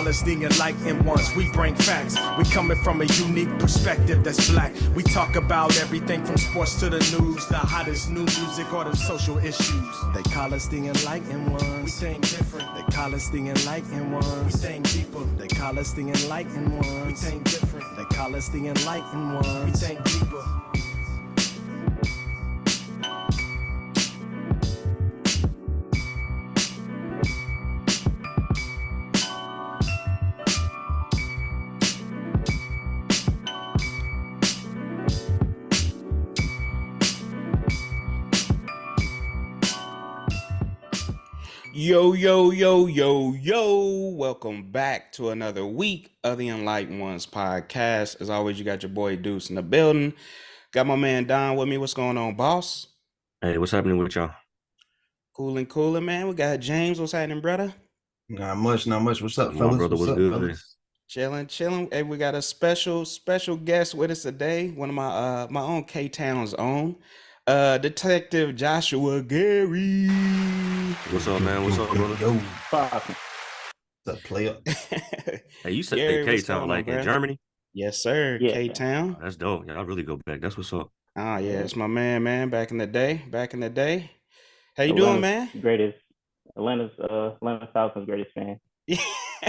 call us the enlightened ones. We bring facts. We coming from a unique perspective that's black. We talk about everything from sports to the news, the hottest new music or them social issues. They call us the enlightened ones. We think different. They call us the enlightened ones. We think deeper. They call us the enlightened ones. We think different. They call us the enlightened ones. We think deeper. Yo, yo, yo, yo, yo. Welcome back to another week of the Enlightened Ones podcast. As always, you got your boy Deuce in the building. Got my man Don with me. What's going on, boss? Hey, what's happening with y'all? Coolin', man. We got James. What's happening, brother? Not much. What's up, My fellas? brother was What's up, good. fellas? Chilling. Hey, we got a special guest with us today. One of my own K-Town's own. Detective Joshua Gairy. What's up, man? What's up, brother? Yo, Fuck. what's up, player? Hey, you said Gary, what's K-Town going like on, in bruh? Germany? Yes, sir. Yeah. K-Town. Oh, that's dope. Y'all really go back. That's what's up. Oh yeah, it's my man. Back in the day. How you doing, man? Atlanta's Falcons greatest fan.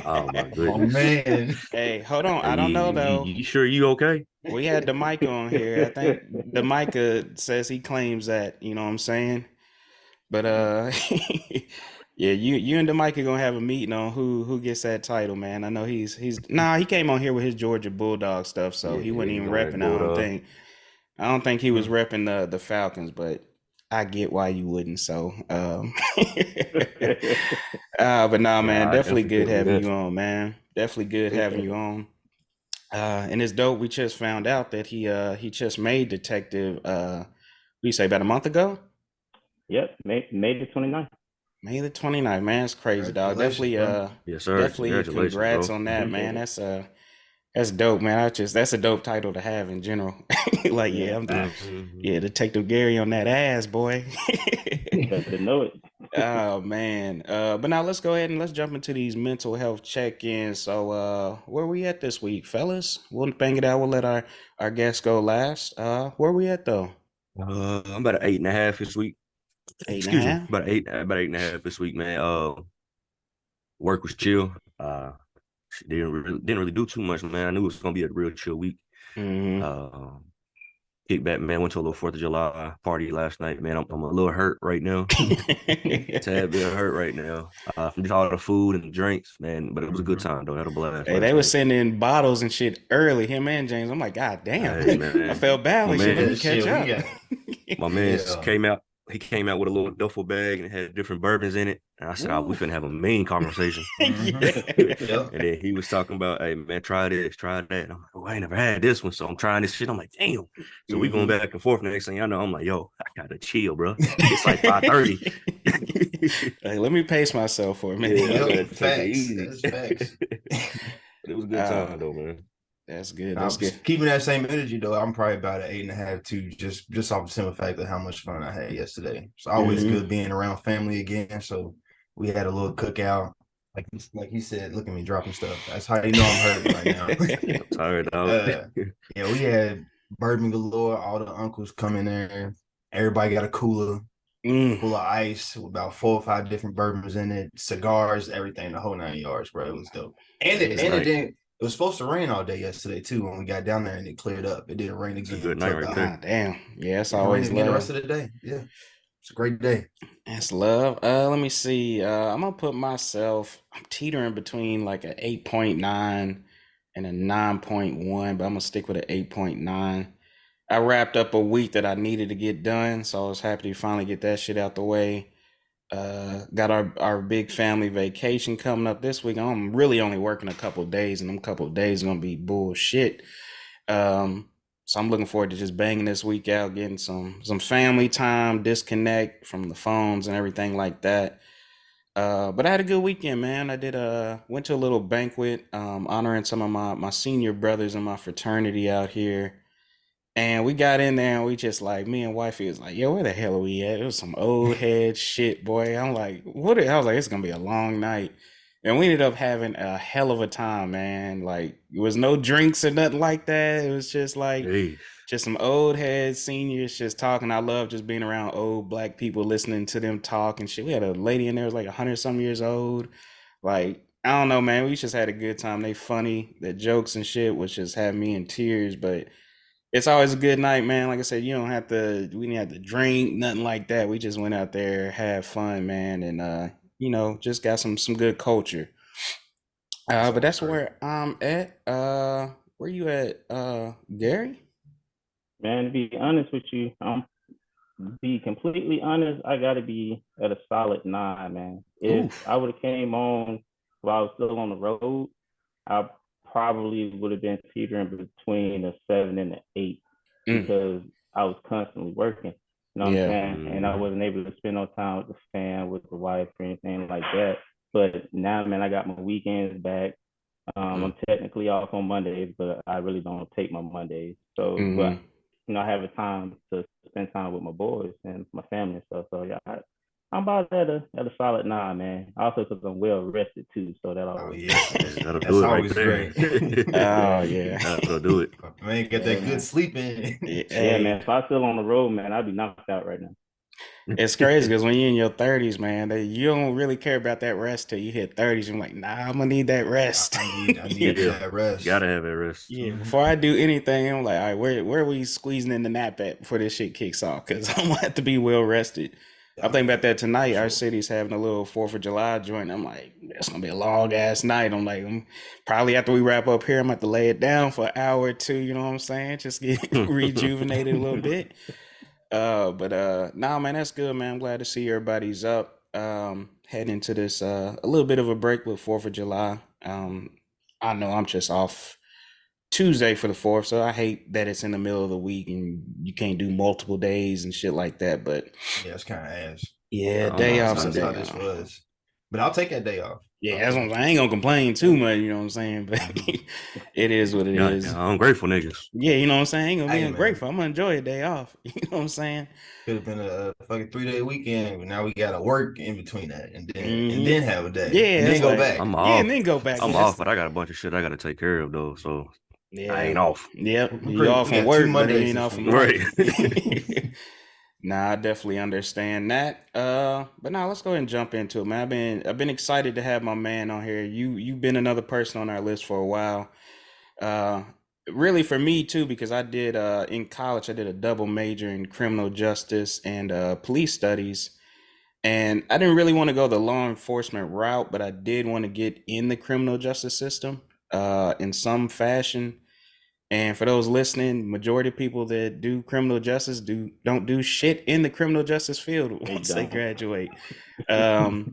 Oh my Oh goodness. man, Hey, hold on. Hey, I don't know though. You sure you okay? We had the Micah on here. I think the Micah says he claims that. You know what I'm saying? But yeah, you and the Micah gonna have a meeting on who gets that title, man. I know he's he came on here with his Georgia Bulldog stuff, so he wasn't he even going repping. I don't think he was Hmm. repping the Falcons, but I get why you wouldn't. So, but nah, man, Yeah, I definitely definitely good feel you having that. you on, man. Definitely good having Appreciate you it. on. And it's dope. We just found out that he just made Detective. What do you say about a month ago? Yep, May the 29th. May the 29th, man. It's crazy, dog. congratulations, bro. Yes, sir. Definitely Congratulations, congrats bro. on that, man. Appreciate it. That's dope, man. That's a dope title to have in general. Like, Yeah, Facts. Detective Gary on that ass, boy. better know it. Oh man. But now let's go ahead and let's jump into these mental health check-ins. So where we at this week, fellas? We'll bang it out. We'll let our guests go last. Where we at though? I'm about an 8.5 this week. Eight and a Excuse me, half? about 8.5 this week, man. Work was chill. Didn't really do too much, man. I knew it was gonna be a real chill week. Mm-hmm. Uh, Kick back, man. Went to a little 4th of July party last night, man. I'm a little hurt right now. Tad bit hurt right now. From just all the food and the drinks, man. But it was a good time though. Had a blast Hey, last they was night. sending bottles and shit early, him and James. I'm like, God damn. Hey I man, felt bad. my Like, shit, let man, me catch Shit, we up. got my man yeah. came out. He came out with a little duffel bag and it had different bourbons in it. And I said, "Oh, we Ooh. finna have a mean conversation." Yeah. Yep. And then he was talking about, "Hey man, try this, try that." And I'm like, "Oh, I ain't never had this one, so I'm trying this shit." I'm like, "Damn!" So we going Mhm. back and forth. Next thing I know, I'm like, "Yo, I gotta chill, bro. It's like 5:30." Like, let me pace myself for a minute. Yeah, I gotta Yep. take it Facts. easy. That's facts. But it was a good Uh, time though, man. that's good. Now, That's good. keeping that same energy though, I'm probably about an 8.5 too, just off the simple fact of how much fun I had yesterday. It's always Hmm. good being around family again. So we had a little cookout. Like he said, look at me dropping stuff. That's how you know I'm hurting right now. Yeah, I'm tired out. uh yeah, we had bourbon galore, all the uncles come in there. Everybody got a cooler Mm. full of ice with about 4 or 5 different bourbons in it, cigars, everything, the whole 9 yards, bro. It was dope. And That it is and it Night. didn't. It was supposed to rain all day yesterday too. When we got down there and it cleared up, it didn't rain It's a again good night until right about. there. Ah, damn. Yeah, it's It didn't rain always again the love. rest of the day. Yeah, it's a great day. That's love. Let me see. I'm gonna put myself. I'm teetering between like an 8.9 and a 9.1, but I'm gonna stick with an 8.9. I wrapped up a week that I needed to get done, so I was happy to finally get that shit out the way. Got our big family vacation coming up this week. I'm really only working a couple of days, and them couple of days gonna be bullshit. Um, so I'm looking forward to just banging this week out, getting some family time, disconnect from the phones and everything like that. But I had a good weekend, man. I did went to a little banquet, honoring some of my senior brothers in my fraternity out here. And we got in there and we just like me and wifey was like, yo, where the hell are we at? It was some old head shit, boy. I'm like, I was like, it's gonna be a long night. And we ended up having a hell of a time, man. Like, it was no drinks or nothing like that. It was just like Hey, just some old heads, seniors just talking. I love just being around old black people, listening to them talk and shit. We had a lady in there who was like 100 some years old. Like, I don't know, man. We just had a good time. They funny. The jokes and shit was just had me in tears, but it's always a good night, man. Like I said, you don't have to, we didn't have to drink, nothing like that. We just went out there, had fun, man, and just got some good culture. That But sounds that's great. where I'm at. Where you at, Gary? Man, to be honest with you, be completely honest, I gotta be at a solid 9, man. If Oof. I would have came on while I was still on the road, I probably would have been teetering between a 7 and an 8 Mm, because I was constantly working. You know what I'm yeah. saying? And I mm, wasn't able to spend no time with the fam, with the wife, or anything like that. But now, man, I got my weekends back. I'm mm. technically off on Mondays, but I really don't take my Mondays. So, Mm-hmm. but I have a time to spend time with my boys and my family and stuff. So yeah, I'm about at a solid 9, man. Also because I'm well rested too, so that Oh always yeah, helps. Yeah, that'll that's do it right always there. great. Oh Yeah, yeah. That'll do it. Man, get yeah, that good man. sleep in. Yeah, Hey, man. If I still on the road, man, I'd be knocked out right now. it's crazy because when you're in your 30s, man, you don't really care about that rest till you hit 30s. You're like, nah, I'm gonna need that rest. I Yeah. need Yeah, that you rest. gotta have that rest. Yeah, Mhm. before I do anything, I'm like, all right, where are we squeezing in the nap at before this shit kicks off? Because I'm gonna have to be well rested. I'm Oh thinking yeah, about that for tonight. Our sure. city's having a little 4th of July joint. I'm like, it's gonna be a long ass night. I'm like, probably after we wrap up here, I'm gonna have to lay it down for an hour or two. You know what I'm saying? Just get rejuvenated a little bit. But nah, man, that's good, man. I'm glad to see everybody's up. Heading into this a little bit of a break with 4th of July. I know I'm just off Tuesday for the 4th, so I hate that it's in the middle of the week and you can't do multiple days and shit like that. But Yeah, it's kind of ass. yeah, I don't day mind off's a That's how day Sunday. this off. was. But I'll take that day off. Yeah, I'll that's what take I'm it. saying. I ain't gonna complain too Yeah. much, you know what I'm saying? But Hmm. it is what it Yeah, is. ungrateful niggas. Yeah, you know what I'm saying? I ain't gonna be Hey man, ungrateful. I'm gonna enjoy a day off. You know what I'm saying? could have been a fucking 3 day weekend, but now we gotta work in between that, and Hmm. then have a day, Yeah, and then it's go like, back. I'm yeah, and off. then go back. I'm Yeah, off, that's but I got a bunch of shit I gotta take care of though. So I yeah. ain't off. Yep. You We off from got two work, but you Mondays ain't this off from week. Right. life. Nah, I definitely understand that. But now let's go ahead and jump into it, man. I've been excited to have my man on here. You've been another person on our list for a while. Uh Really for me too, because I did in college I did a double major in criminal justice and police studies. And I didn't really want to go the law enforcement route, but I did want to get in the criminal justice system in some fashion. And for those listening, majority of people that do criminal justice don't do shit in the criminal justice field They once they don't. graduate. Um,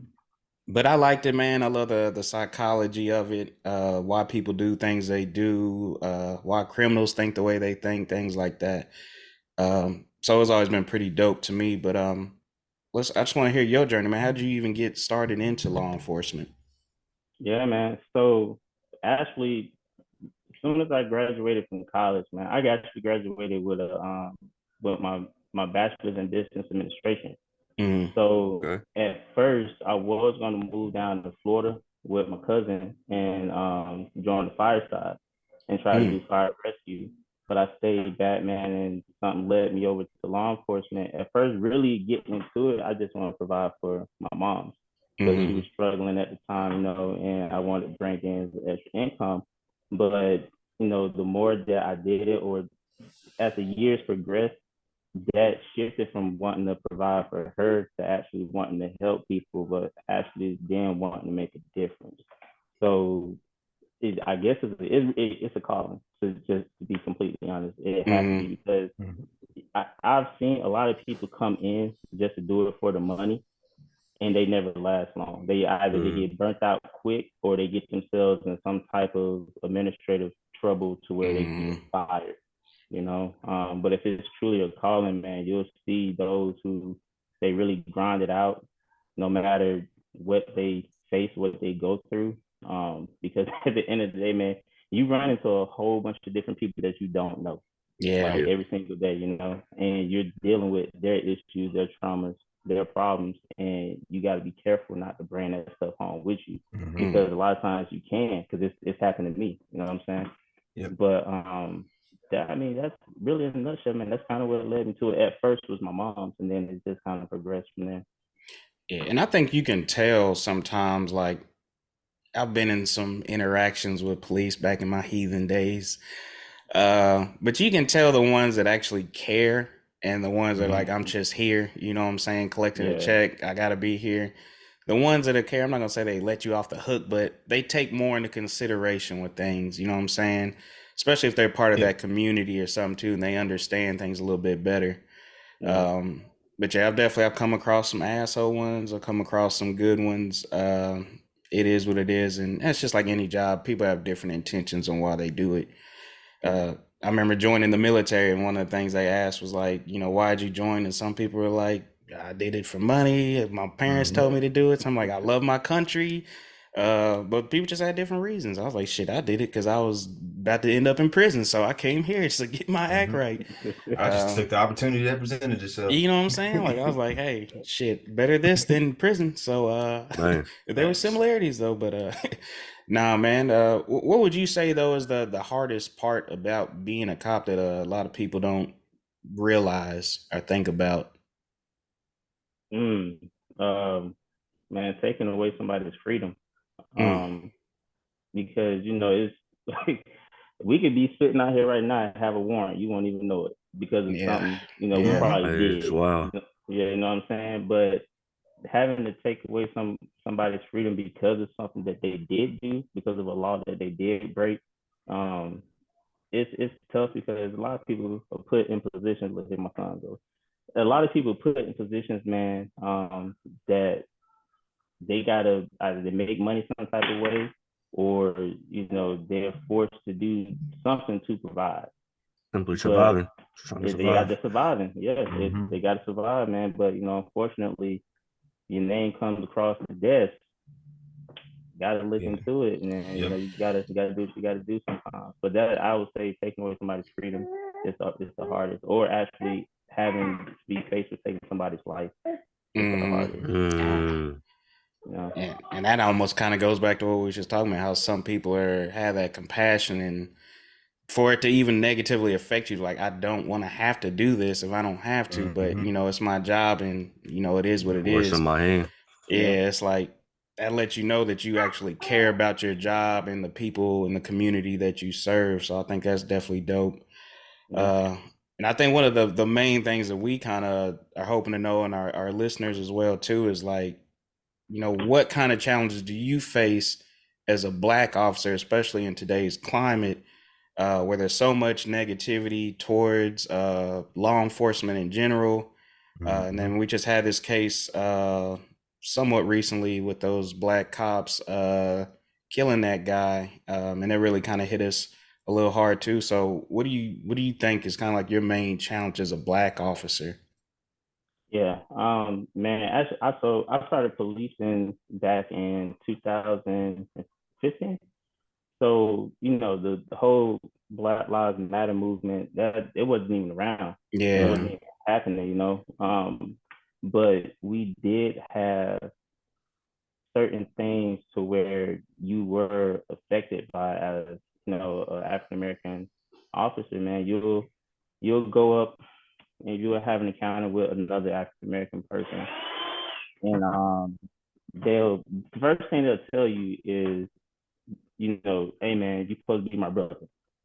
but I liked it, man. I love the psychology of it, why people do things they do, why criminals think the way they think, things like that. So it's always been pretty dope to me. But I just want to hear your journey, man. How did you even get started into law enforcement? Yeah, man. So actually, as soon as I graduated from college, man, I actually graduated with my bachelor's in business administration. Mm, So Okay. at first, I was going to move down to Florida with my cousin and join the fire side and try to mm, do fire rescue. But I stayed back, man, and something led me over to law enforcement. At first, really getting into it, I just wanted to provide for my mom because she mm, was struggling at the time, and I wanted to bring in extra income. But the more that I did it, or as the years progressed, that shifted from wanting to provide for her to actually wanting to help people, but actually then wanting to make a difference. So I guess it's a calling. To just to be completely honest, it has to mm, be because Mhm. I've seen a lot of people come in just to do it for the money, and they never last long. They either they Mm, get burnt out quick or they get themselves in some type of administrative trouble to where they get mm, fired. But if it's truly a calling, man, you'll see those who they really grind it out, no matter what they face, what they go through. Because at the end of the day, man, you run into a whole bunch of different people that you don't know, yeah. like yeah. every single day, and you're dealing with their issues, their traumas. their problems, and you got to be careful not to bring that stuff home with you, Mm-hmm. because a lot of times you can, because it's happened to me. You know what I'm saying? Yep. But I mean, that's really in a nutshell, man. That's kind of what led me to it. At first was my mom's, and then it just kind of progressed from there. Yeah, and I think you can tell sometimes, like I've been in some interactions with police back in my heathen days. But you can tell the ones that actually care and the ones that are like, I'm Mm-hmm. just here, you know what I'm saying, collecting a Yeah, check, I gotta be here. The ones that are care, I'm not gonna say they let you off the hook, but they take more into consideration with things, you know what I'm saying? Especially if they're part of Yeah. that community or something too, and they understand things a little bit better. yeah, Um, but yeah, I've come across some asshole ones. I've come across some good ones. It is what it is, and that's just like any job. People have different intentions on why they do it. yeah. I remember joining the military, and one of the things they asked was like, why'd you join? And some people were like, I did it for money. My parents Mm-hmm. told me to do it. So I'm like, I love my country. But people just had different reasons. I was like, shit, I did it because I was about to end up in prison. So I came here just to get my act Mm-hmm. right. I just took the opportunity that presented itself. You know what I'm saying? Like I was like, hey, shit, better this than prison. So Man, there were Facts. similarities though, but nah, man. What would you say though is the hardest part about being a cop that a lot of people don't realize or think about? Mm. Um, man, taking away somebody's freedom. Mm, Um, because it's like we could be sitting out here right now and have a warrant. You won't even know it because of yeah, something we yeah. Mm-hmm. probably it's did. wild. Yeah, you know what I'm saying? But having to take away somebody's freedom because of something that they did do, because of a law that they did break, um, it's tough because a lot of people are put in positions. Look at my son though. A lot of people put in positions, man, that they gotta either they make money some type of way, or they're forced to do something to provide. Simply But surviving, just trying to if they got survive. to surviving, yeah, Mm-hmm. they got to survive, man. But unfortunately, your name comes across the desk. Got to look Yeah. into it, and then, Yep. you got to do what you got to do sometimes. But that I would say taking away somebody's freedom is the hardest, or actually having to be faced with taking somebody's life is the Mm, hardest. ah, Mm, You know. and that almost kind of goes back to what we were just talking about. How some people have that compassion and for it to even negatively affect you, like I don't want to have to do this if I don't have to, but Mm-hmm. it's my job, and it is what it worse in is. my hand. Yeah. Yeah, it's like that lets you know that you actually care about your job and the people and the community that you serve. So I think that's definitely dope. Yeah. uh and I think one of the main things that we kind of are hoping to know, and our listeners as well too, is like, what kind of challenges do you face as a black officer, especially in today's climate, where there's so much negativity towards law enforcement in general. And Mm-hmm. then we just had this case somewhat recently with those black cops killing that guy, and it really kind of hit us a little hard too. So, what do you think is kind of like your main challenge as a black officer? Yeah. Man, actually, I started policing back in 2015. So the whole Black Lives Matter movement, that it wasn't even around. It Yeah. wasn't even happening. But we did have certain things to where you were affected by, as an African American officer. Man, you'll go up and you'll have an encounter with another African American person, and they'll the first thing they'll tell you is, hey man, you're supposed to be my brother.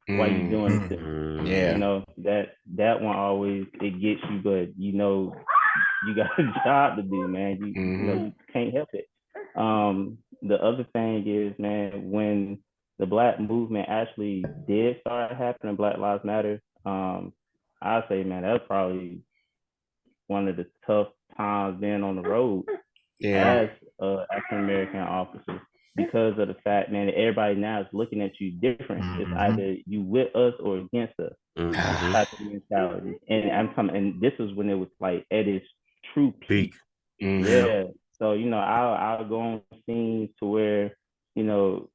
Why are you Mm, doing this to me? Mm, yeah. That one always, it gets you, but you got a job to do, man. Mm-hmm. You can't help it. The other thing is, man, when the black movement actually did start happening, Black Lives Matter, I say, man, that's probably one of the tough times being on the road Yeah. as a African American officer, because of the fact, man, that everybody now is looking at you different. It's Mm-hmm. either you with us or against us mm-hmm. type of mentality. And I'm coming, and this is when it was like at its true peak. Peak. Mm-hmm. Yeah. Yeah. So I'll go on scenes to where you know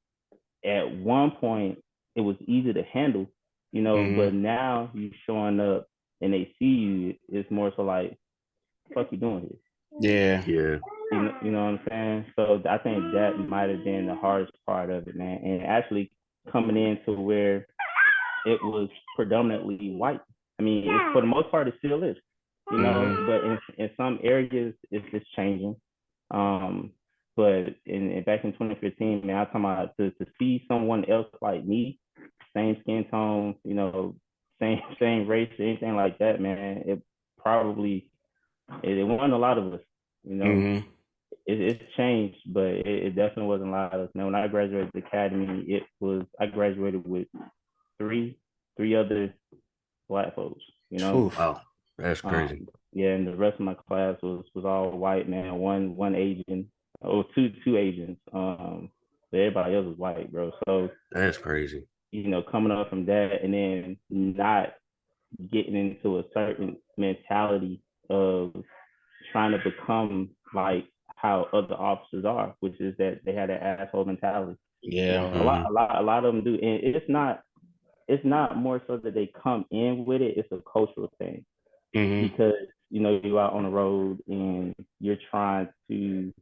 at one point it was easy to handle, Mm-hmm. but now you showing up and they see you, it's more so like, fuck you doing here. Yeah. Yeah. You know what I'm saying? So I think that might have been the hardest part of it, man. And actually coming into where it was predominantly white. I mean, for the most part, it still is, you know. Mm-hmm. But in some areas, it's changing. Um, but back in 2015, man, I'm talking about to see someone else like me, same skin tone, you know, same race, anything like that, man. It probably it wasn't a lot of us, you know. Mm-hmm. It's changed, but it definitely wasn't a lot of us. Now, when I graduated the academy, I graduated with three other black folks, you know. Oof. Wow. That's crazy. Yeah, and the rest of my class was all white, man. One Asian, or two Asians. But everybody else was white, bro. So That's crazy. you know, coming up from that and then not getting into a certain mentality of trying to become like how other officers are, which is that they had that asshole mentality. You Yeah. know, Mm-hmm. a lot of them do, and it's not more so that they come in with it. It's a cultural thing Mm-hmm. because you know you're out on the road and you're trying to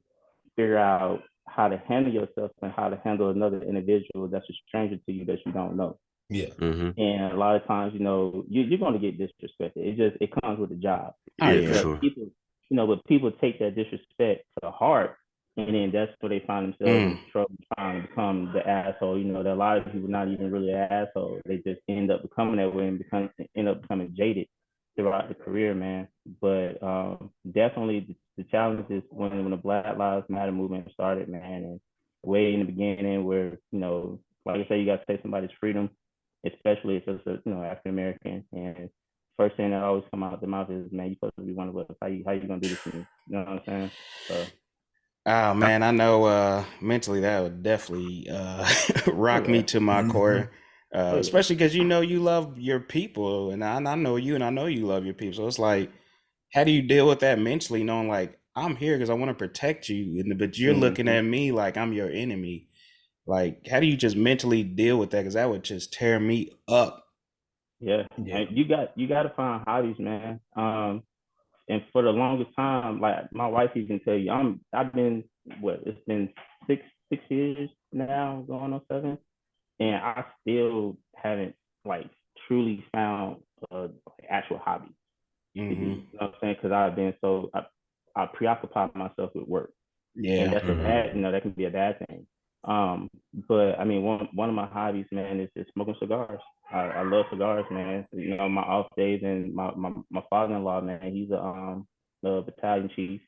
figure out how to handle yourself and how to handle another individual that's a stranger to you that you don't know. Yeah. Mm-hmm. And a lot of times, you know, you're going to get disrespected. It comes with the job. Oh Yeah, for yeah. But sure. people, you know, but people take that disrespect to heart, and then that's where they find themselves Mm. in trouble trying to become the asshole. You know, there are a lot of people not even really an asshole. They just end up becoming that way and end up becoming jaded throughout the career, man. But definitely the challenge is when the Black Lives Matter movement started, man, and way in the beginning where you know, like I say, you got to take somebody's freedom, especially if it's a you know African American. And first thing that always come out the mouth is, "Man, you supposed to be one of us. How you gonna do this to me?" You know what I'm saying? So, Oh I, man, I know mentally that would definitely oh rock me yeah, to my Hmm. core. oh yeah, Especially because you know you love your people, and I know you, and I know you love your people. So it's like, how do you deal with that mentally, knowing like I'm here because I want to protect you, but you're looking mm-hmm. at me like I'm your enemy. Like, how do you just mentally deal with that? Because that would just tear me up. Yeah. Yeah. And you got to find hobbies, man. And for the longest time, like my wife even tell you, I've been what it's been six years now, going on seven, and I still haven't like truly found actual hobby to do. Mm-hmm. You know what I'm saying? Because I've been so I preoccupy myself with work, and Yeah. that's a mm-hmm. bad, you know, that can be a bad thing. But I mean, one of my hobbies, man, is smoking cigars. I love cigars, man. You know, my off days, and my father-in-law, man, he's a battalion chief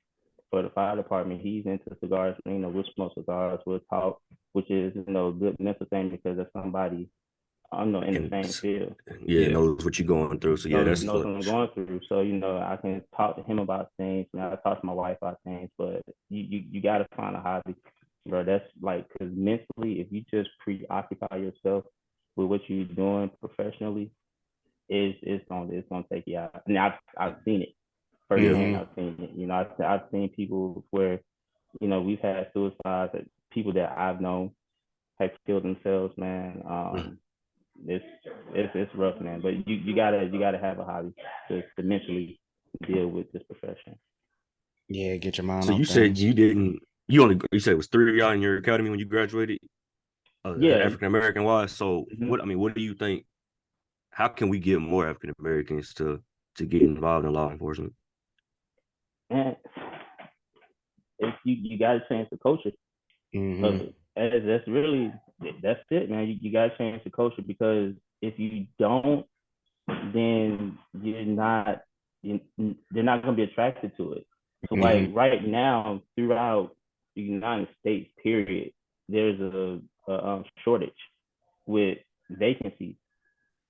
for the fire department. He's into cigars. You know, we'll smoke cigars, we'll talk, which is you know a good mental thing because there's somebody I know in the And same field yeah, Yeah. knows what you're going through. So yeah, that's knows for what I'm going through. So, you know, I can talk to him about things. You know, I talk to my wife about things, but you got to find a hobby, bro. That's like, because mentally, if you just preoccupy yourself with what you're doing professionally, it's gonna take you out. And I've seen it yeah. firsthand. Mm-hmm. I've seen it. You know, I've seen people where, you know, we've had suicides that people that I've known have killed themselves, man. It's it's rough, man. But you gotta have a hobby to mentally deal with this profession. Yeah. Get your mind So off you said things. you didn't. You said it was three of y'all in your academy when you graduated, Yeah. African American wise. So Mm-hmm. what I mean, what do you think? How can we get more African Americans to get involved in law enforcement? And if you got to change the culture of Mm-hmm. it. That's really that's it, man. You got to change the culture because if you don't, then they're not gonna be attracted to it. So like Mm-hmm. right now throughout the United States, period, there's a shortage with vacancies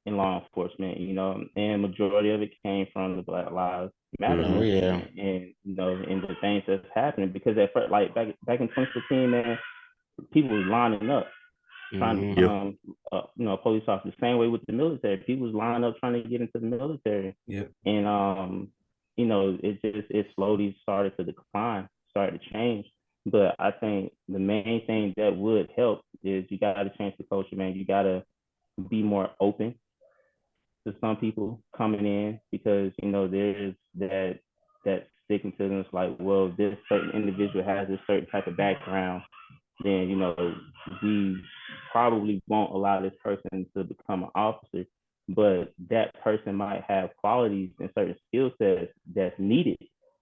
in law enforcement, you know, and majority of it came from the Black Lives Matter Oh Mm-hmm. yeah. movement, and you know, and the things that's happening because at first, like back in 2015, man, people was lining up trying to Mm-hmm. Yeah. become, you know, a police officer. The same way with the military, people was lining up trying to get into the military, Yeah. and you know, it slowly started to decline, started to change. But I think the main thing that would help is you got to change the culture, man. You got to be more open to some people coming in because you know there's that sticking to them. It's like, well, this certain individual has this certain type of background, then we probably won't allow this person to become an officer. But that person might have qualities and certain skill sets that's needed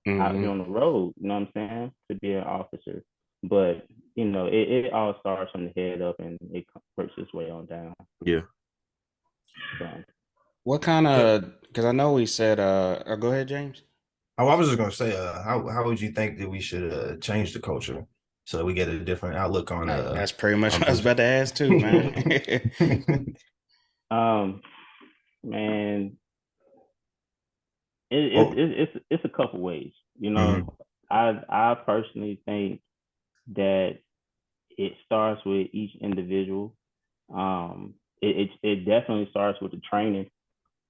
out here on the road. You know what I'm saying? To be an officer. But it all starts from the head up and it works its way on down. Yeah. So, What kind of? Because I know we said. Go ahead, James. Oh, I was just gonna say, how would you think that we should change the culture so we get a different outlook on That's pretty much on what I was police? about to ask too, man. Man, Oh, it's a couple ways. mhm, I personally think that it starts with each individual. It definitely starts with the training.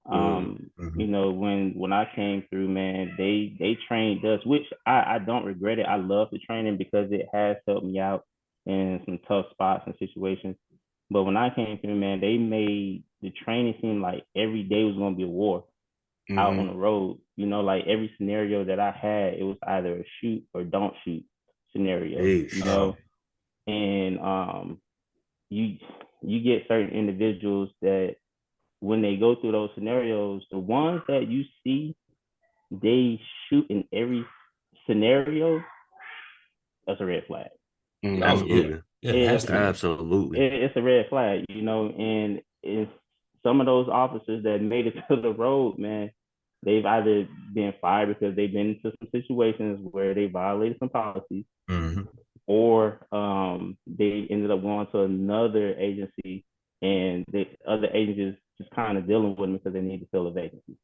mhm, When I came through, man, they trained us, which I don't regret it. I love the training because it has helped me out in some tough spots and situations. But when I came through, man, they made the training seem like every day was gonna be a war out on the road. Like every scenario that I had, it was either a shoot or don't shoot scenario. Hey, And you you get certain individuals that when they go through those scenarios, the ones that you see they shoot in every scenario, that's a red flag. oh yeah, absolutely. yeah, it has It, to be. Absolutely. it's a red flag, and it's some of those officers that made it to the road, man. They've either been fired because they've been into some situations where they violated some policies, Mhm, or they ended up going to another agency, and the other agencies just kind of dealing with them because they need to fill a vacancy,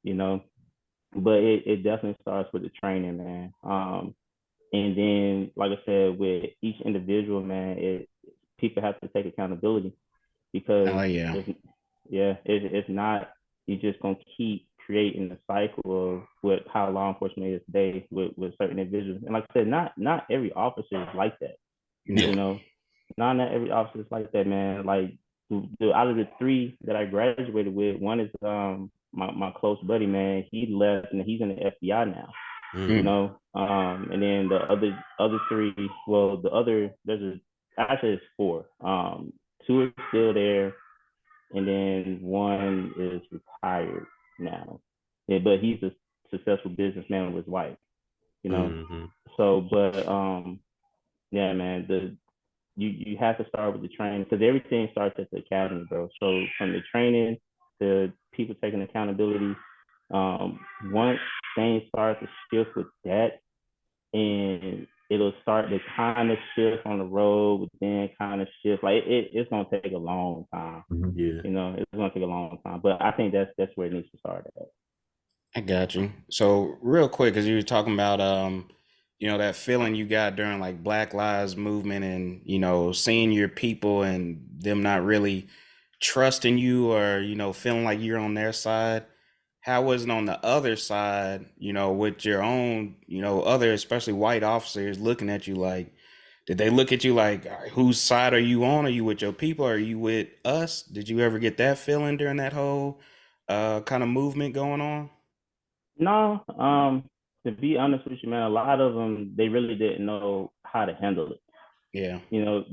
you know. But it definitely starts with the training, man. And then, like I said, with each individual, man, people have to take accountability because Oh yeah. if not, you're just gonna keep creating the cycle of what how law enforcement is today with certain individuals. And like I said, not every officer is like that. No. You know, not every officer is like that, man. Like out of the three that I graduated with, one is my close buddy, man. He left and he's in the FBI now. Mm-hmm. And then the other three, well, actually it's four. Two are still there, and then one is retired now. Yeah, but he's a successful businessman with his wife. You know, Mm-hmm. so but yeah, man, you have to start with the training because everything starts at the academy, bro. So from the training to people taking accountability, once things start to shift with that, and it'll start to kind of shift on the road, but then kind of shift. Like it's gonna take a long time. mhm. Yeah. It's gonna take a long time. But I think that's where it needs to start at. I got you. So real quick, because you were talking about that feeling you got during like Black Lives Movement and seeing your people and them not really trusting you or feeling like you're on their side. How was it on the other side, with your own, other especially white officers looking at you like, did they look at you like, all right, whose side are you on? Are you with your people? Are you with us? Did you ever get that feeling during that whole kind of movement going on? No, to be honest with you, man, a lot of them they really didn't know how to handle it. Yeah.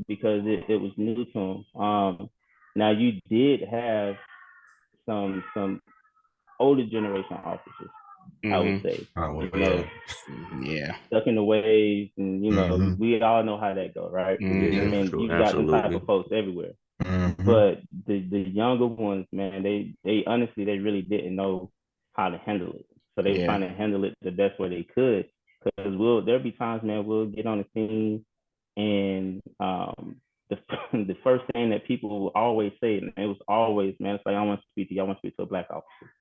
Because it was new to them. Now you did have some older generation officers, I would Mm-hmm. say. Oh well, You know, yeah. Yeah. stuck in the ways, and Mhm, we all know how that go, right? Yeah, Mm-hmm. for And sure. you got them type Absolutely. of folks everywhere. mhm. But the younger ones, man, they honestly they really didn't know how to handle it. So they were Yeah. trying to handle it the best way they could. Because there'll be times, man, we'll get on the scene and the the first thing that people will always say, and it was always, man, it's like I want to speak to you, I want to speak to a black officer.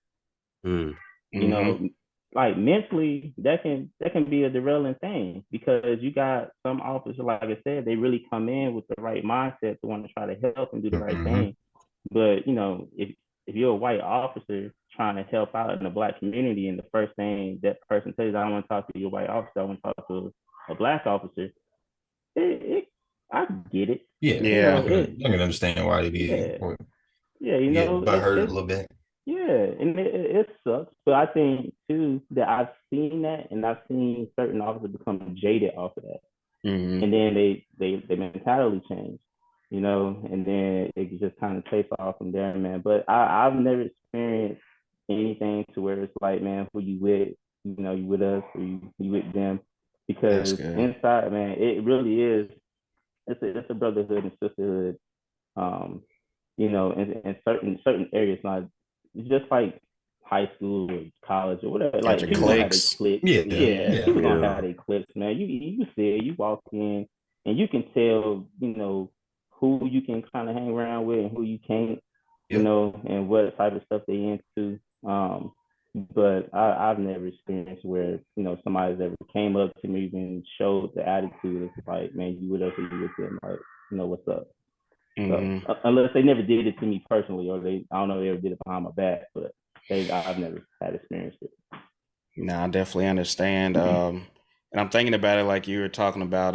Mm. You Mm-hmm. know, like mentally that can be a derailing thing because you got some officers, like I said, they really come in with the right mindset to want to try to help and do the right Mhm. thing. But if you're a white officer trying to help out in the black community, and the first thing that person says, I don't want to talk to your white officer, I want to talk to a black officer, it I get it. Yeah, You know, Yeah. it I can understand why they be yeah, yeah, get butt hurt a little bit. yeah, and it sucks. But I think too that I've seen that, and I've seen certain officers become jaded off of that, and then they mentality change, and then it just kind of takes off from there, man. But I've never experienced anything to where it's like, man, who you with? You with us or you with them? That's Because good. inside, man, it really is. It's a brotherhood and sisterhood. Um, in certain areas, not just like high school or college or whatever. Got Like your people gonna have their clicks. cliques. Yeah, Yeah, yeah. people gonna have Yeah. their cliques, man. You see it. You walk in and you can tell, who you can kind of hang around with and who you can't, Yep. and what type of stuff they into. But I've never experienced where somebody's ever came up to me and showed the attitude. It's like, man, you with us or you with them? Like, what's up? So Hmm. unless they never did it to me personally, or I don't know if they ever did it behind my back, but I've never had experienced it. No, I definitely understand. And I'm thinking about it like you were talking about,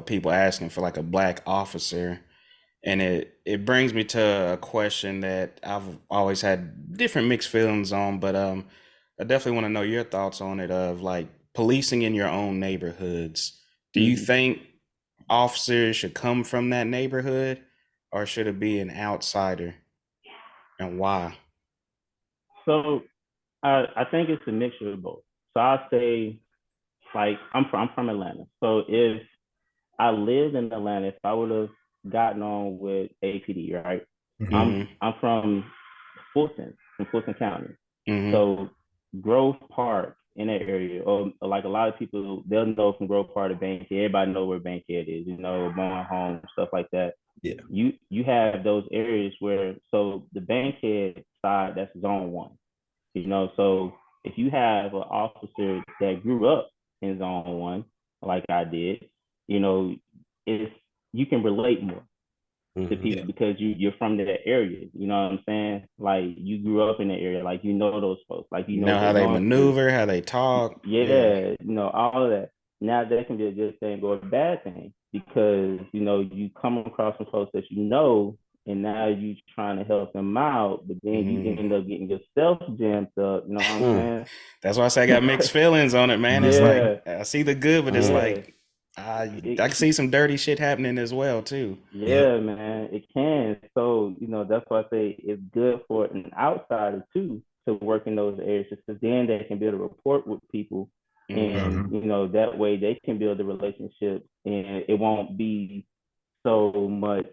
people asking for like a black officer. And it brings me to a question that I've always had different mixed feelings on, but I definitely want to know your thoughts on it of like policing in your own neighborhoods. Do you Mm-hmm. think officers should come from that neighborhood or should it be an outsider and why? So I think it's a mixture of both. So I say, like, I'm from Atlanta. So if I lived in Atlanta, if I would have gotten on with APD, right? Mhm. I'm Mm-hmm. I'm from Fulton County. Mm-hmm. So Grove Park in that area, or like a lot of people, they'll know from Grove Park to Bankhead. Everybody know where Bankhead is, Mowing Home, stuff like that. Yeah. You have those areas where, so the Bankhead side, that's zone 1. So if you have an officer that grew up in zone 1, like I did, you know, it's you can relate more to Hmm. Yeah. people because you're from that area. You know what I'm saying? Like you grew up in the area, like those folks, like You know what how they're they going through. maneuver, how they talk. Yeah. Yeah, all of that. Now that can be a good thing or a bad thing because you come across some folks that and now you trying to help them out, but then you Mm-hmm. end up getting yourself jammed up. You know what I'm Mm. saying? That's why I say I got mixed feelings on it, man. It's Hmm. like Yeah, I see the good, but it's Mm. yeah. like I It, can see some dirty shit happening as well too. Yep. Yeah, man, it can. So, that's why I say it's good for an outsider too to work in those areas because then they can build a rapport with people Mm-hmm. and Hmm. that way they can build a relationship and it won't be so much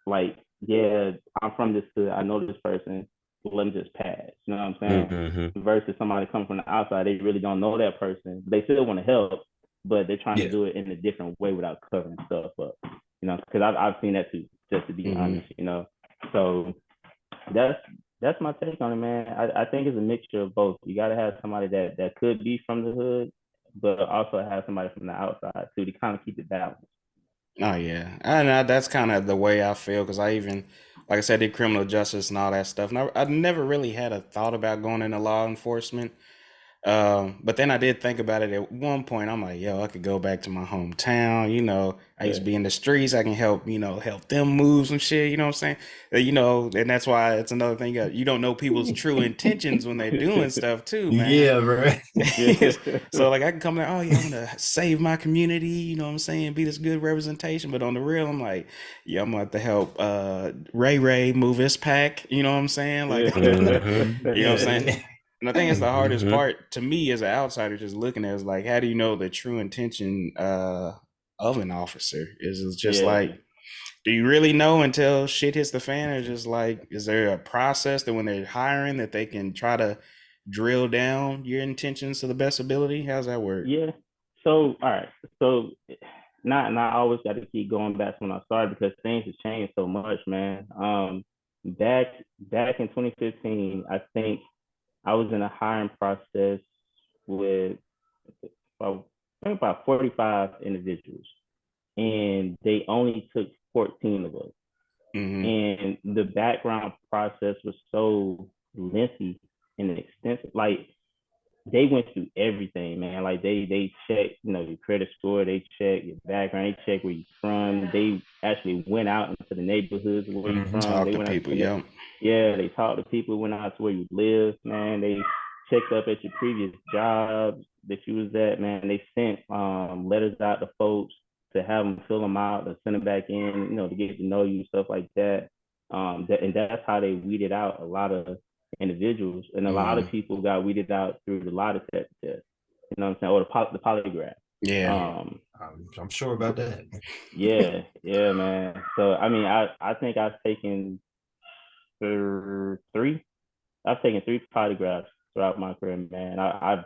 like, yeah, I'm from this hood, I know this person, well, let me just pass. You know what I'm saying? Hmm. Versus somebody coming from the outside, they really don't know that person. They still want to help, but they're trying to Yeah. do it in a different way without covering stuff up. Because I've seen that too, just to be Mm-hmm. honest. So that's that's my take on it, man. I think it's a mixture of both. You gotta have somebody that could be from the hood, but also have somebody from the outside too to kind of keep it balanced. Oh yeah, and that's kind of the way I feel because I even, like I said, did criminal justice and all that stuff, and I never really had a thought about going into law enforcement. But then I did think about it at one point. I'm like, yo, I could go back to my hometown. I used Yeah. to be in the streets. I can help, help them move some shit. You know what I'm saying? And that's why it's another thing. You don't know people's true intentions when they're doing stuff too, man. Yeah, bro. So like I can come there, oh yeah, I'm gonna save my community, you know what I'm saying, be this good representation. But on the real, I'm like, yeah, I'm gonna have to help Ray Ray move his pack, you know what I'm saying? Like Hmm. you know what I'm saying? Yeah. And I think it's the hardest Hmm. part to me as an outsider just looking at it is like, how do you know the true intention of an officer? Is it just Yeah. like, do you really know until shit hits the fan, or just like, is there a process that when they're hiring that they can try to drill down your intentions to the best ability? How's that work? Yeah. So, all right. So, not always got to keep going back to when I started because things have changed so much, man. Back back in 2015, I think I was in a hiring process with about, I think about 45 individuals, and they only took 14 of us. Mm-hmm. And the background process was so lengthy and extensive. Like they went through everything, man. Like they checked, your credit score, they check your background, they check where you're from. They actually went out into the neighborhoods where you're Hmm. from. Talk They to went out people. and Yep. Yeah, they talked to people, went out to where you live, man. They checked up at your previous jobs that you was at, man. They sent letters out to folks to have them fill them out, to send them back in, to get to know you, stuff like that. And that's how they weeded out a lot of individuals, and a lot of people got weeded out through the lie detector test. You know what I'm saying, or the polygraph. Yeah. I'm sure about that. Yeah, man. So I mean, I think three. I've taken three polygraphs throughout my career, man. I've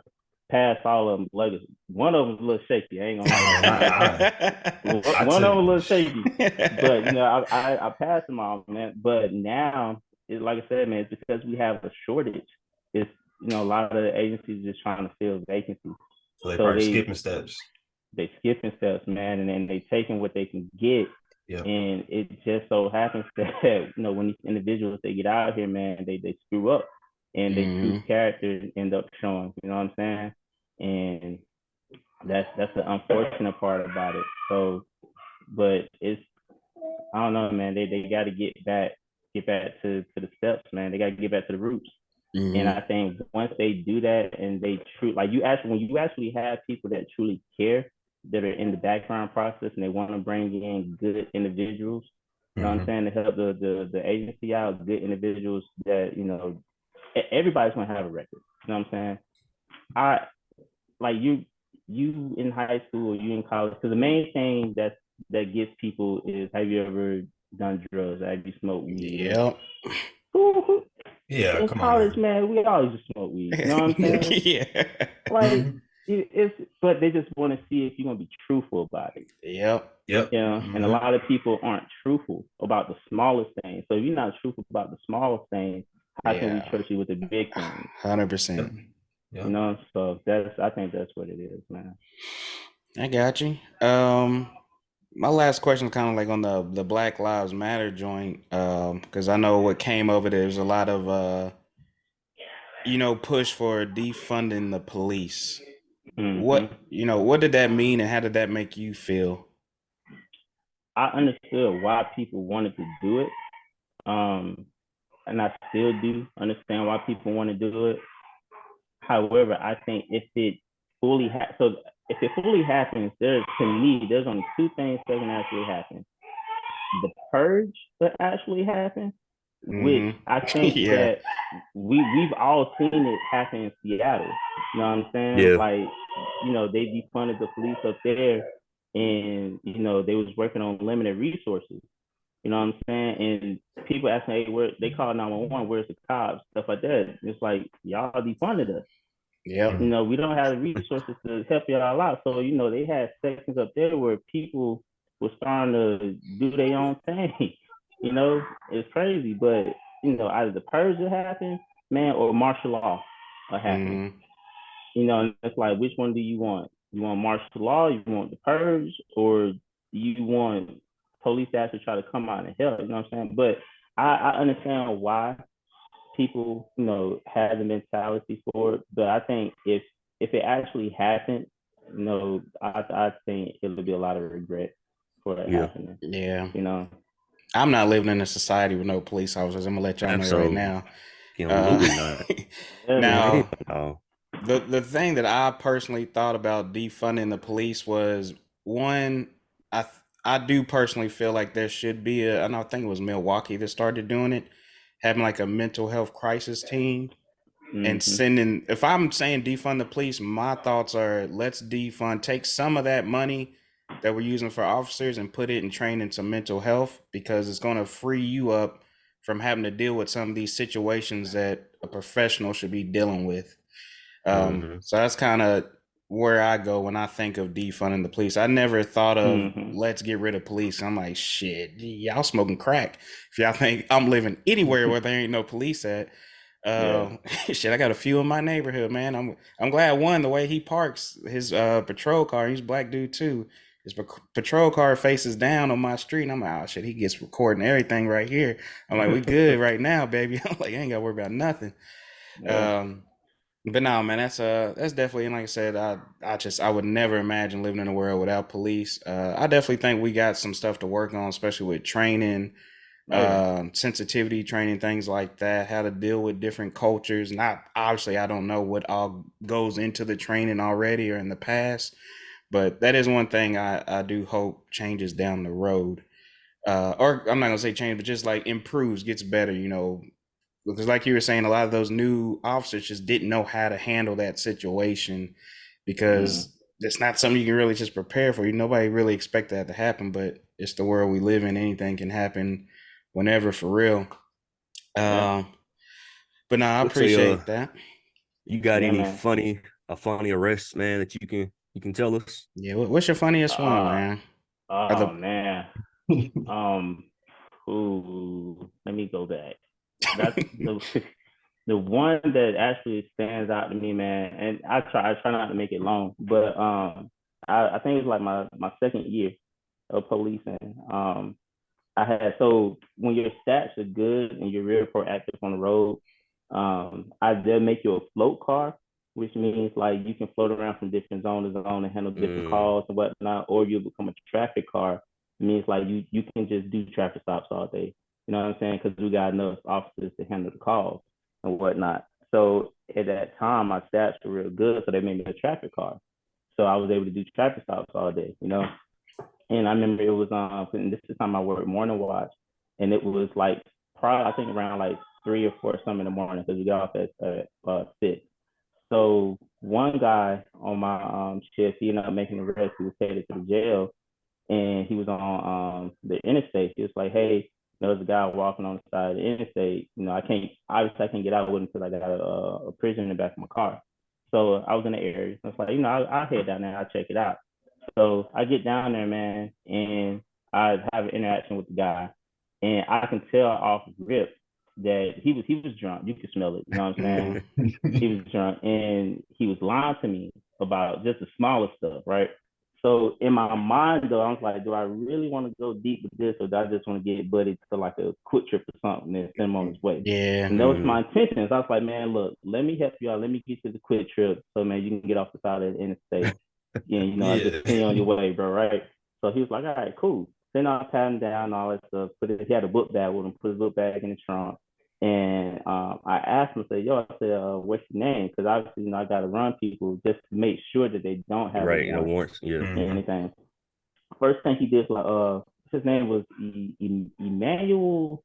passed all of them. Like one of them's a little shaky. I ain't gonna lie. One of them a little shaky, but I passed them all, man. But now, like I said, man, it's because we have a shortage. It's a lot of the agencies just trying to fill vacancies. So they probably skipping steps. They skipping steps, man, and then they taking what they can get. Yep. And it just so happens that when these individuals they get out here, man, they screw up, and they true character end up showing. You know what I'm saying? And that's the unfortunate part about it. So, but it's I don't know, man. They got to get back to the steps, man. They got to get back to the roots. And I think once they do that, and they when you actually have people that truly care, that are in the background process, and they want to bring in good individuals, you know what I'm saying, to help the agency out, good individuals that, everybody's gonna have a record. You know what I'm saying? Like you in high school, or you in college, because the main thing that gets people is, have you ever done drugs? Have you smoked weed? Yep. Yeah, in college, man, we always just smoke weed. You know what I'm saying? Yeah. Like but they just want to see if you're gonna be truthful about it. Yep. And a lot of people aren't truthful about the smallest things. So if you're not truthful about the smallest things, how can we trust you with the big things? 100%. So I think that's what it is, man. I got you. My last question is kind of like on the Black Lives Matter joint, because I know what came over there's a lot of push for defunding the police. What did that mean, and how did that make you feel? I understood why people wanted to do it, and I still do understand why people want to do it. However, I think if it fully happens, there's only two things that can actually happen. The purge will actually happen, which I think that we've all seen it happen in Seattle. You know what I'm saying? Yeah. Like, they defunded the police up there, and they was working on limited resources. You know what I'm saying? And people asking, hey, where they call 911, where's the cops? Stuff like that. It's like, y'all defunded us. Yeah. We don't have the resources to help y'all out. So, they had sections up there where people were starting to do their own thing. It's crazy. But, either the purge will happen, man, or martial law will happen. And it's like, which one do you want? You want martial law? You want the purge? Or you want police to actually try to come out and help? You know what I'm saying? But I understand why people, have the mentality for it. But I think if it actually happened, I think it'll be a lot of regret for it happening. Yeah. I'm not living in a society with no police officers. I'm gonna let y'all know right now. Now, the thing that I personally thought about defunding the police was, one, I do personally feel like there should be I think it was Milwaukee that started doing it, having like a mental health crisis team, and sending, if I'm saying defund the police, my thoughts are, let's take some of that money that we're using for officers and put it in training to mental health, because it's going to free you up from having to deal with some of these situations that a professional should be dealing with. So that's kind of where I go when I think of defunding the police. I never thought of let's get rid of police. I'm like, shit, y'all smoking crack if y'all think I'm living anywhere where there ain't no police at. Shit, I got a few in my neighborhood, man. I'm glad, one, the way he parks his patrol car, he's a black dude too. His patrol car faces down on my street, and I'm like, oh shit, he gets recording everything right here. I'm like, we good right now, baby. I'm like, I ain't gotta worry about nothing. But no, man, that's definitely, and like I said, I would never imagine living in a world without police. I definitely think we got some stuff to work on, especially with training, Oh yeah. sensitivity training, things like that, how to deal with different cultures. Not obviously, I don't know what all goes into the training already or in the past, but that is one thing I do hope changes down the road. Or I'm not gonna say change, but just like improves, gets better, because like you were saying, a lot of those new officers just didn't know how to handle that situation Mm, because it's not something you can really just prepare for. Nobody really expect that to happen, but it's the world we live in. Anything can happen whenever, for real. yeah. Um, but no, I Let's say, appreciate that. you got Yeah, any man. funny arrests, man, that you can tell us? Yeah, what's your funniest one, Uh, man? Or oh the man. Um. Ooh. Let me go back. That's the the one that actually stands out to me, man. And I try not to make it long, but I think it was like my second year of policing. I had so when your stats are good and you're real proactive on the road, I did make you a float car, which means like you can float around from different zone to zone and handle different Mm, calls and whatnot, or you become a traffic car. It means like you can just do traffic stops all day. You know what I'm saying? Because we got enough officers to handle the calls and whatnot. So at that time, my stats were real good, so they made me a traffic car. So I was able to do traffic stops all day. And I remember it was and this is the time I worked morning watch, and it was like probably I think around like 3 or 4 something in the morning because we got off at 6. So one guy on my shift, he ended up making the arrest. He was headed to the jail, and he was on the interstate. He was like, "Hey, there's a guy walking on the side of the interstate. I can't get out with him because I got a prison in the back of my car." So I was in the area. I was like, I'll head down there. I'll check it out. So I get down there, man, and I have an interaction with the guy, and I can tell off rip that he was drunk. You could smell it. You know what I'm saying? mm, He was drunk, and he was lying to me about just the smallest stuff, right? So in my mind, though, I was like, do I really want to go deep with this, or do I just want to get buddy to like a quick trip or something and send him on his way? yeah, And that was mm, my intentions. I was like, man, look, let me help you out. Let me get you the quick trip, so man, you can get off the side of the interstate. Yeah, I just Yeah. send you on your way, bro, right? So he was like, all right, cool. Then I pat him down and all that stuff. He had a book bag with him, put his book bag in the trunk. And I asked him, I said, yo, I said, what's your name? Because obviously, I got to run people just to make sure that they don't have a right, warrant warrants. Yeah. and Mhm. anything. First thing he did was his name was Emmanuel.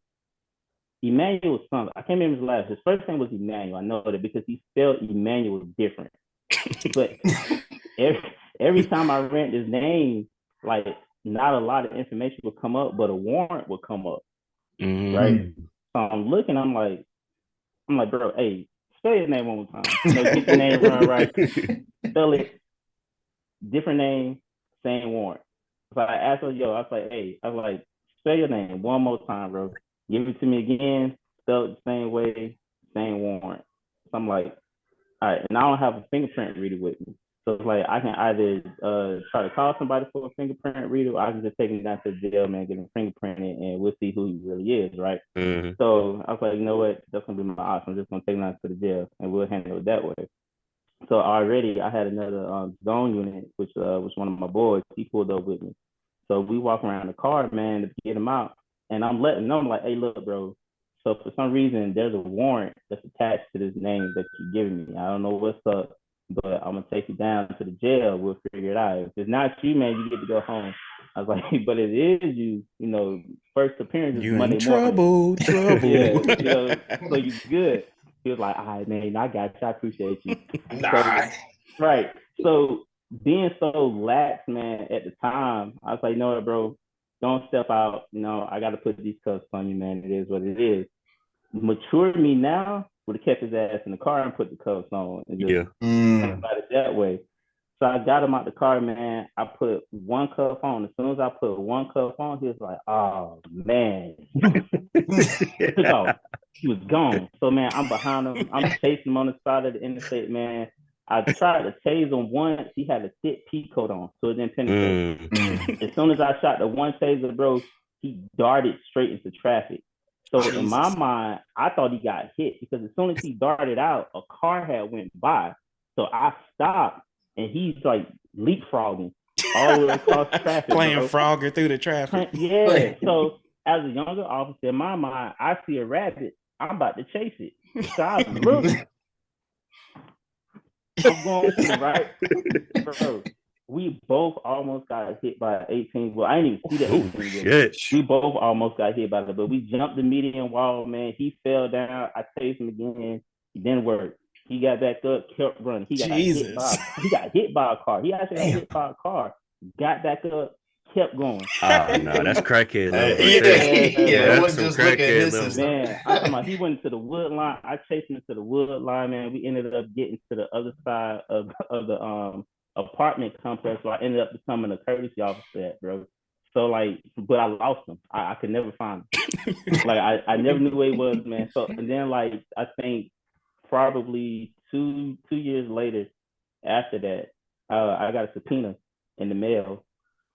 Emmanuel something. I can't remember his last. His first name was Emmanuel. I know that because he spelled Emmanuel different. But every every time I ran his name, like not a lot of information would come up, but a warrant would come up, mm, right? Mhm. So I'm like, bro, hey, spell your name one more time. Get your name run right. Spell it, different name, same warrant. So I asked her, yo, I was like, hey, I was like, spell your name one more time, bro. Give it to me again, spell it the same way, same warrant. So I'm like, all right, and I don't have a fingerprint reader with me. So it's like I can either try to call somebody for a fingerprint reader, or I can just take him down to the jail, man, get him fingerprinted, and we'll see who he really is, right? Hmm. So I was like, you know what? That's gonna be my option. I'm just gonna take him down to the jail, and we'll handle it that way. So already I had another zone unit, which was one of my boys. He pulled up with me. So we walk around the car, man, to get him out. And I'm letting them like, hey, look, bro. So for some reason, there's a warrant that's attached to this name that you're giving me. I don't know what's up, but I'm gonna take you down to the jail. We'll figure it out. If it's not you, man, you get to go home. I was like, but it is you. First appearance is you in Monday morning. trouble, trouble. Yeah, so you good. He was like, all right, man, I got you. I appreciate you. So, Nah. right. So being so lax, man, at the time, I was like, you know what, bro, don't step out. I got to put these cuffs on you, man. It is what it is. Mature me now would have kept his ass in the car and put the cuffs on and just Yeah. think Mm. about it that way. So I got him out the car, man. I put one cuff on. As soon as I put one cuff on, he was like, oh, man. He took off. He was gone. So man, I'm behind him. I'm chasing him on the side of the interstate, man. I tried to tase him once. He had a thick pea coat on, so it didn't penetrate. Mm. Mm. As soon as I shot the one taser, bro, he darted straight into traffic. So in my Jesus. mind, I thought he got hit because as soon as he darted out, a car had went by. So I stopped, and he's like leapfrogging all the way across traffic, Playing bro. Frogger through the traffic. Yeah. Like, So as a younger officer, in my mind, I see a rabbit, I'm about to chase it. So I look, I'm going to the right, bro. We both almost got hit by an 18. Well, I didn't even see the Oh 18 shit! We both almost got hit by it, but we jumped the median wall, man. He fell down. I chased him again. It didn't work. He got back up, kept running. Jesus. He got hit by a car. He actually got Damn. hit by a car. Got back up, kept going. Oh no, that's crackhead levels Hey, right there. yeah, Bro, it that's wasn't some just looking at crackhead his levels. system. Man, I'm talking about he went to the wood line. I chased him to the wood line, man. We ended up getting to the other side of the apartment complex, so I ended up becoming a courtesy officer, bro. So like, but I lost him. I could never find him. Like I never knew where he was, man. So and then like I think probably two years later after that, I got a subpoena in the mail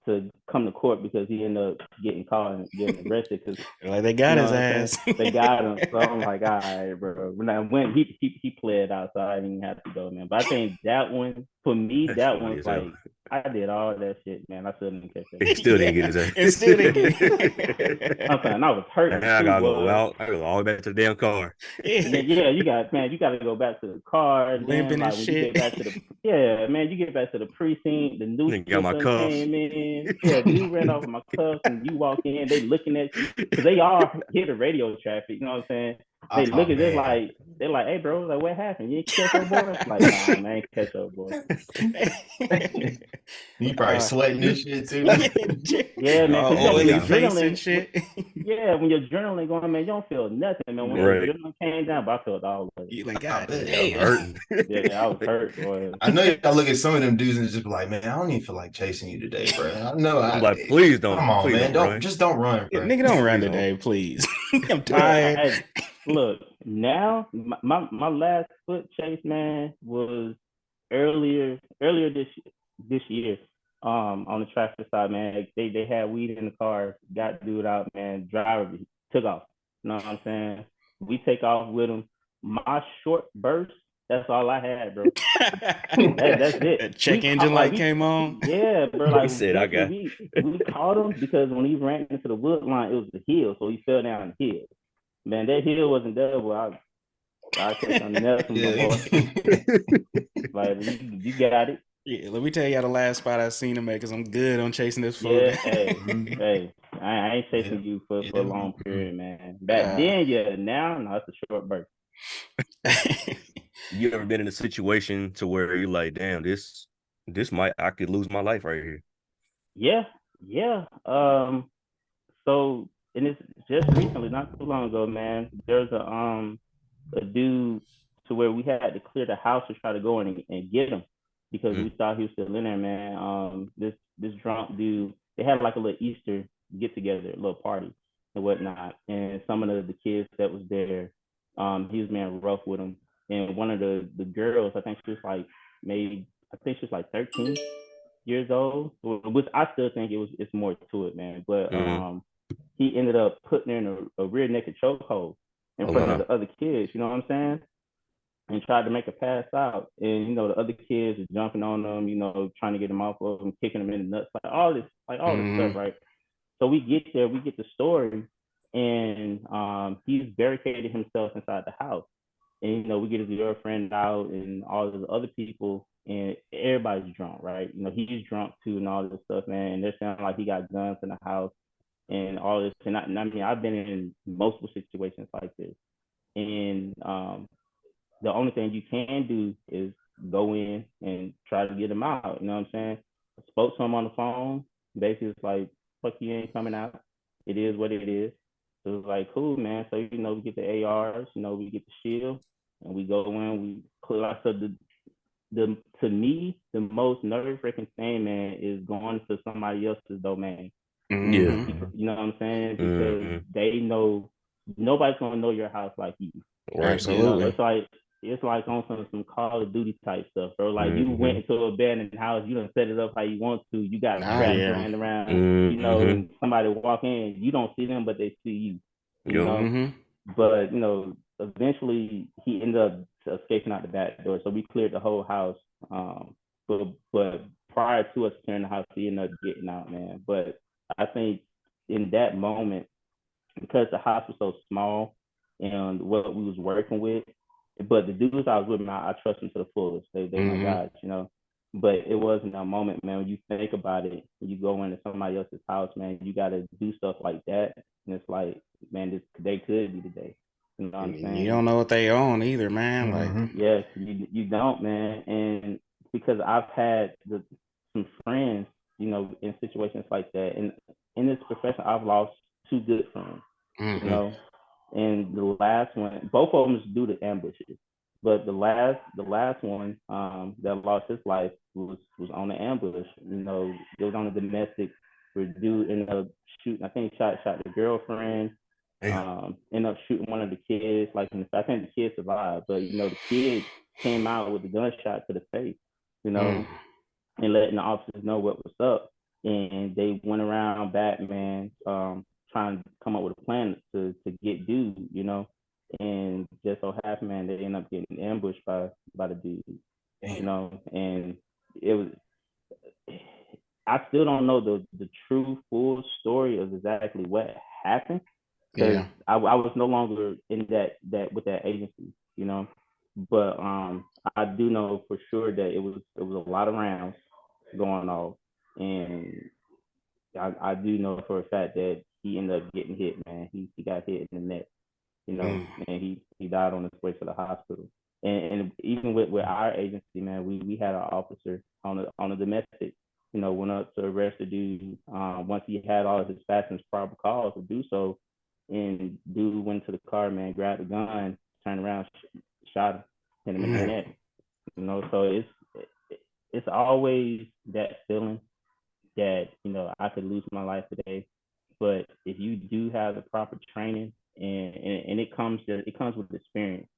to come to court because he ended up getting caught and getting arrested because Like they got his what I'm ass. they got him. So I'm like, all right, bro. When I went, he played out, so I didn't have to go, man. But I think that one, for me, That's that funny one's as hell. like, I did all that shit, man. I still didn't catch that. He still didn't get his ass. And still didn't get it. I'm saying I was hurting Now I too, gotta go boy. out. I gotta go all the way back to the damn car. Yeah, you got to go back to the car, and then Limping and like when you shit. get back to the man, you get back to the precinct, the new Nigga got shit my done cuffs. came in. Yeah, dude ran off with my cuffs, and you walk in, they looking at you because they all hear the radio traffic. You know what I'm saying? They look Oh at this man. like they're like, hey, bro, like what happened? You ain't catch up, boy? Like, nah, man, I ain't catch up, boy. You probably Uh, sweating this shit too. Yeah, man, because Man, when you oily your got me. face and adrenaline, shit. yeah, when your adrenaline going, man, you don't feel nothing, man. When No. the Right. adrenaline came down, but I felt all of it. You like, I God bet. Yeah, I'm damn. hurting. Yeah, I was hurt, boy. I know y'all look at some of them dudes and just be like, man, I don't even feel like chasing you today, bro. I know. I'm like, please don't, Come on, please man. don't Don't run. just don't run, Yeah, bro. nigga, don't run Please today, please. I'm Yeah, tired. look, now my last foot chase, man, was earlier this year. On the traffic side, man, they had weed in the car, got dude out, man, driver took off. You know what I'm saying? We take off with him. My short burst, that's all I had, bro. That's it. That check engine light came on. Yeah, bro. He Like said, I eventually got. we caught him because when he ran into the wood line, it was the hill, so he fell down the hill. Man, that hill wasn't there, but I catch on Nelson, my yeah. boy. Like you got it. Yeah, let me tell you how the last spot I seen him at, because I'm good on chasing this fool Yeah, down. hey, I ain't chasing Yeah. you for a Yeah. long period, man. Back then, yeah. Now, no, it's a short burst. You ever been in a situation to where you're like, damn, this I could lose my life right here. Yeah. So and it's just recently, not too long ago, man. There's a dude to where we had to clear the house to try to go in and get him because we thought he was still in there, man. This drunk dude, they had like a little Easter get together, a little party and whatnot, and some of the kids that was there, he was being rough with them, and one of the girls, I think she was like maybe I think she was like 13 years old, which I still think it's more to it, man. But he ended up putting her in a rear naked chokehold in Oh front of wow. the other kids. You know what I'm saying? And tried to make her pass out. And the other kids are jumping on them, trying to get them off of them, kicking them in the nuts, like all this stuff, right? So we get there, we get the story, and he's barricaded himself inside the house. And we get his girlfriend out and all the other people, and everybody's drunk, right? He's drunk too and all this stuff, man. And they're saying like he got guns in the house and all this. And I mean, I've been in multiple situations like this, and the only thing you can do is go in and try to get him out. You know what I'm saying? I spoke to him on the phone. Basically, it's like, fuck you, ain't coming out. It is what it is. So it was like, cool, man. So, we get the ARs, we get the shield, and we go in, we clear out. So to me, the most nerve-wracking thing, man, is going to somebody else's domain. Yeah. You know what I'm saying? Because they know nobody's gonna know your house like you. Right. Absolutely. It's like on some Call of Duty type stuff, bro. Like you went into an abandoned house, you done set it up how you want to. You got traps laying around, and somebody walk in, you don't see them, but they see you. You know. But eventually he ended up escaping out the back door, so we cleared the whole house. But prior to us clearing the house, he ended up getting out, man. But I think in that moment, because the house was so small and what we was working with. But the dudes I was with, man, I trust them to the fullest. They my guys, you know. But it wasn't a moment, man, when you think about it, when you go into somebody else's house, man, you got to do stuff like that. And it's like, man, they could be the day. You know what I'm And you saying? don't know what they own either, man. Like, Mm-hmm. Yes, you don't, man. And because I've had some friends, you know, in situations like that. And in this profession, I've lost two good friends, you mm-hmm. know. And the last one, both of them is due to ambushes. But the last one that lost his life was on an ambush. You know, it was on a domestic where dude ended up shooting. I think he shot the girlfriend. Yeah. Ended up shooting one of the kids. Like, I think the kid survived, but you know, the kid came out with a gunshot to the face. You know, and letting the officers know what was up. And they went around Batman, trying to come up with a plan to get dude, you know. And just so happened, man, they ended up getting ambushed by the dude, you Damn. know. And it was, I still don't know the true full story of exactly what happened because Yeah. I was no longer in that with that agency, you know. But I do know for sure that it was a lot of rounds going off, and I do know for a fact that he ended up getting hit, man. He got hit in the neck, you know, Mm. and he died on his way to the hospital. And even with our agency, man, we had an officer on a domestic, you know, went up to arrest the dude once he had all of his facts and proper cause to do so. And dude went to the car, man, grabbed the gun, turned around, shot him, hit him in the Mm. neck. You know, so it's always that feeling that, you know, I could lose my life today. But if you do have the proper training, and it comes with experience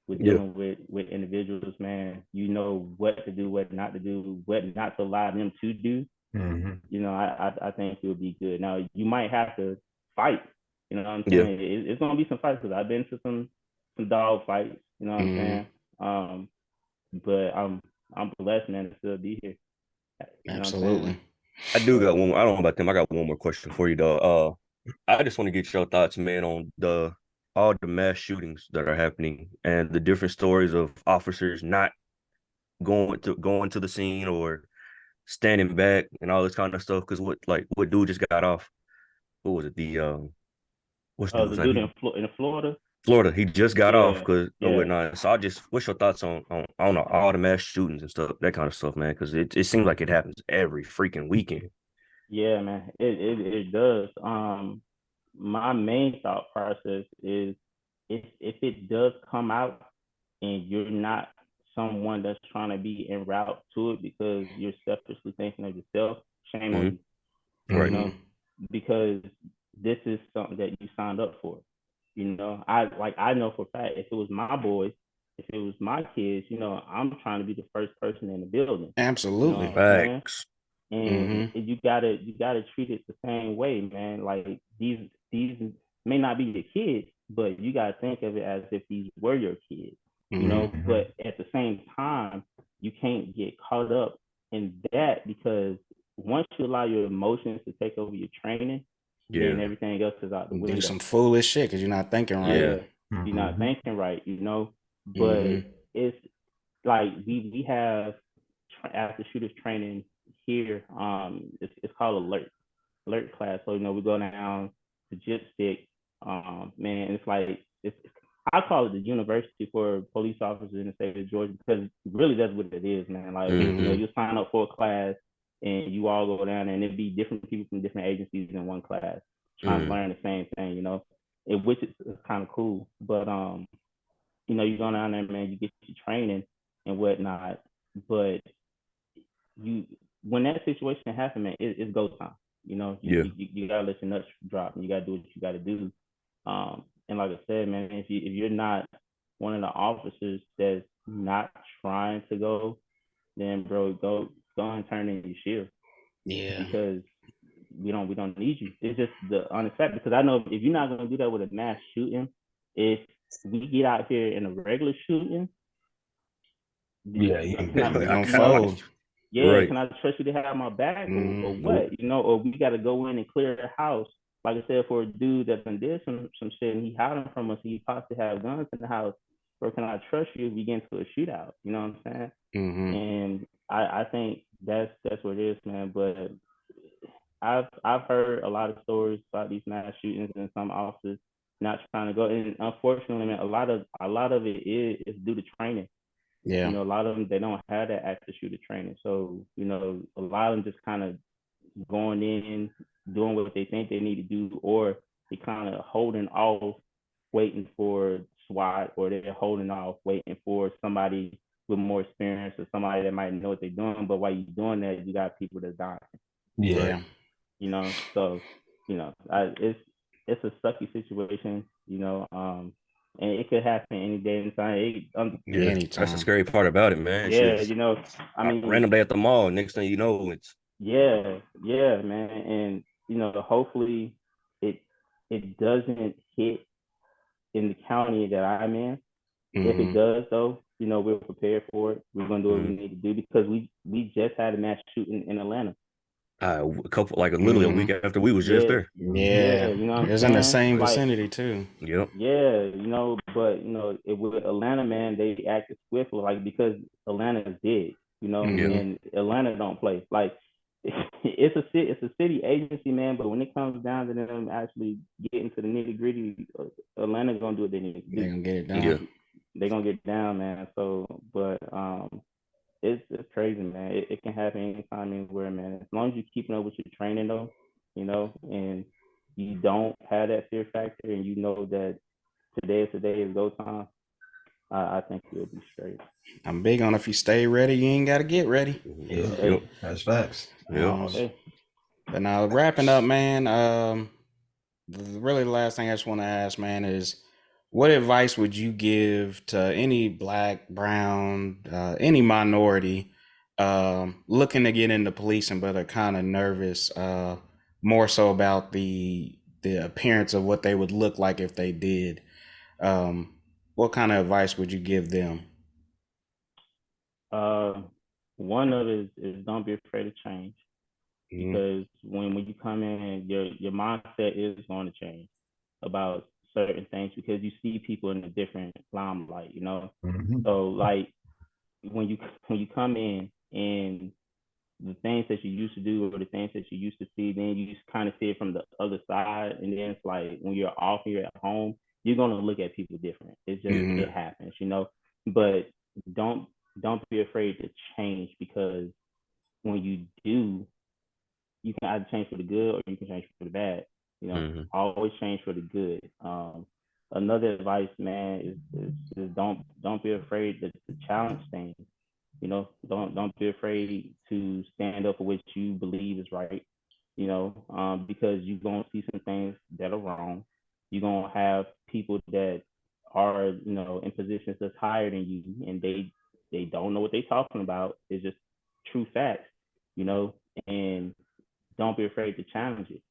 with Yeah. dealing with individuals, man, you know what to do, what not to do, what not to allow them to do. Mm-hmm. You know, I think it would be good. Now you might have to fight. You know what I'm Yeah. saying? It's gonna be some fights because I've been to some dog fights. You know what I'm Mm. saying? But I'm blessed, man, to still be here. You know what I'm saying? Absolutely. I do got But one. I don't know about them. I got one more question for you, though. I just want to get your thoughts, man, on the all the mass shootings that are happening and the different stories of officers not going to the scene or standing back and all this kind of stuff. Because what dude just got off? What was it? What's the dude's name? dude in Florida, Florida. He just got off yeah, because or yeah, whatnot. So what's your thoughts on all the mass shootings and stuff, that kind of stuff, man? Because it seems like it happens every freaking weekend. yeah, man. It does. My main thought process is if it does come out and you're not someone that's trying to be en route to it because you're selfishly thinking of yourself, shame on Hmm. you. You Right. know, Mm. because this is something that you signed up for. You know, I know for a fact if it was my boys, if it was my kids, you know, I'm trying to be the first person in the building. You know Absolutely. what I'm saying? Facts. And Mm-hmm. you gotta treat it the same way, man. Like these may not be your kids, but you gotta think of it as if these were your kids, you Mm-hmm. know. Mm-hmm. But at the same time, you can't get caught up in that because once you allow your emotions to take over your training, then Yeah. everything else is out the Do window. some foolish shit because you're not thinking right. Yeah. Yeah, you're not Mm-hmm. thinking right, you know. But Mm-hmm. it's like we have after shooters training here. It's called alert class. So you know we go down to Jip Stick. Man, it's like I call it the university for police officers in the state of Georgia because really that's what it is, man. Like you know Hmm. Mm-hmm. you sign up for a class and you all go down there and it'd be different people from different agencies in one class trying to Mm. learn the same thing, you know. Which is kind of cool, but you know, you go down there, man, you get your training and whatnot. But you, when that situation happens, man, it's go time. You know, Yeah. you gotta let your nuts drop, and you gotta do what you gotta do. And like I said, man, if you're not one of the officers that's not trying to go, then bro, go and turn in your shield Yeah. because we don't need you. It's just the honest fact because I know if you're not gonna do that with a mass shooting, if we get out here in a regular shooting, Yeah, you ain't can I, putting We me out gonna you there. know, fold. yeah, Right. can I trust you to have my back or Mm-hmm. Nope. what? You know, or we got to go in and clear the house like I said, for a dude that done did some shit and he hiding from us, he possibly have guns in the house. Where can I trust you if we get into a shootout? You know what I'm saying? Mm-hmm. And I think that's what it is, man. But I've heard a lot of stories about these mass shootings and some officers not trying to go. And unfortunately, man, a lot of it is due to training. Yeah. You know, a lot of them they don't have that active shooter training. So, you know, a lot of them just kind of going in, doing what they think they need to do, or they kind of holding off, waiting for SWAT, or they're holding off, waiting for somebody with more experience or somebody that might know what they're doing. But while you're doing that, you got people that's dying. Yeah. You know, so you know, it's a sucky situation. You know, and it could happen any day, any time. Yeah, that's the Anytime. scary part about it, man. Yeah, Shit's you know, I a mean, random day at the mall. Next thing you know, it's yeah, man, and you know, hopefully it it doesn't hit in the county that I'm in. If it Mm-hmm. does, though, you know, we're prepared for it. We're gonna do what we mm, need to do because we just had a mass shooting in Atlanta. a couple, like literally a Mm-hmm. week after we was just Yeah, there. yeah, Yeah. you know what It I'm was in the saying? same Like, vicinity too. Yep. yeah, you know, but you know, with Atlanta, man, they acted swiftly, like because Atlanta is big, you know, Yeah. Mm-hmm. and Atlanta don't play. Like, it's a city agency, man, but when it comes down to them actually getting to the nitty gritty, Atlanta gonna do what they need to They're do. gonna get it Yeah. done. They gonna get down, man. So, but it's crazy, man. It can happen anytime, anywhere, man. As long as you're keeping up with your training, though, you know, and you don't have that fear factor, and you know that today is go time. I think you'll be straight. I'm big on if you stay ready, you ain't gotta get ready. Yeah, Yep. Hey, that's facts. Yep. hey, But now wrapping up, man. Really the last thing I just want to ask, man, is what advice would you give to any black, brown, any minority looking to get into policing but are kind of nervous, more so about the appearance of what they would look like if they did? Um, what kind of advice would you give them? uh, one of it is don't be afraid of change, Mm-hmm. because when you come in, your mindset is going to change about certain things because you see people in a different limelight, you know. Mhm. So like when you when you come in and the things that you used to do or the things that you used to see, then you just kind of see it from the other side. And then it's like when you're off here at home, you're gonna look at people different. It's just Mm-hmm. it happens, you know. But don't don't be afraid to change because when you do, you can either change for the good or you can change for the bad. You know, Mm-hmm. always change for the good. Another advice, man, is don't be afraid to challenge things. You know, don't be afraid to stand up for what you believe is right. You know, because you're gonna see some things that are wrong. You're gonna have people that are in positions that's higher than you, and they don't know what they're talking about. It's just true facts. You know, and don't be afraid to challenge it,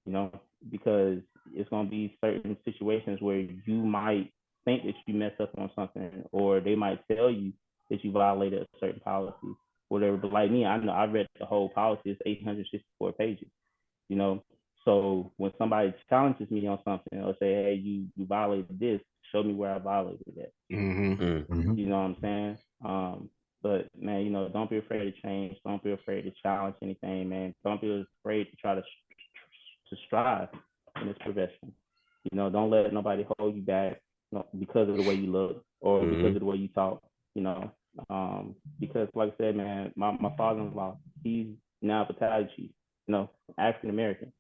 you know, because it's going to be certain situations where you might think that you messed up on something, or they might tell you that you violated a certain policy, whatever. But like me, I know I read the whole policy. It's 864 pages, you know. So when somebody challenges me on something, or say, "Hey, you violated this. Show me where I violated that." Mm-hmm. Mm. Mhm. You know what I'm saying? But man, don't be afraid to change. Don't be afraid to challenge anything, man. Don't be afraid to try to strive in this profession. Don't let nobody hold you back, because of the way you look or because Mm-hmm. of the way you talk. You know, because like I said, man, my father-in-law, he's now a battalion chief. African American,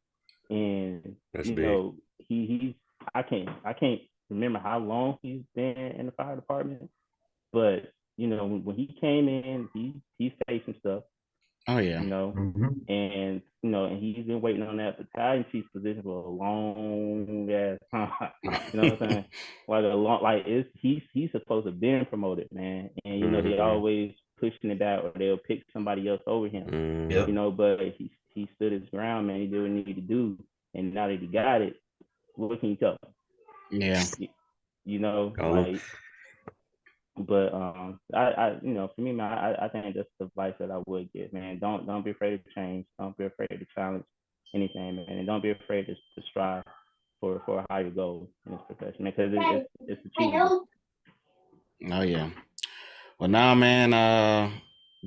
and That's big. he's I can't remember how long he's been in the fire department, but when he came in, he's facing stuff, Oh yeah. you know, Mhm. and he's been waiting on that battalion chief position for a long ass time. You know what I'm saying? Like a long, like he's supposed to have been promoted, man, and they Mm-hmm. always pushing it back or they'll pick somebody else over him, Mm-hmm. Yep. but he stood his ground, man. He did what he needed to do, and now that he got it, what can you tell? Yeah. Call him. Like, but for me, man, I think that's the advice that I would give, man. Don't be afraid to change. Don't be afraid to challenge. anything, man. And don't be afraid to strive for a higher goal in this profession, because it's achievable. Oh yeah. Well, now, man,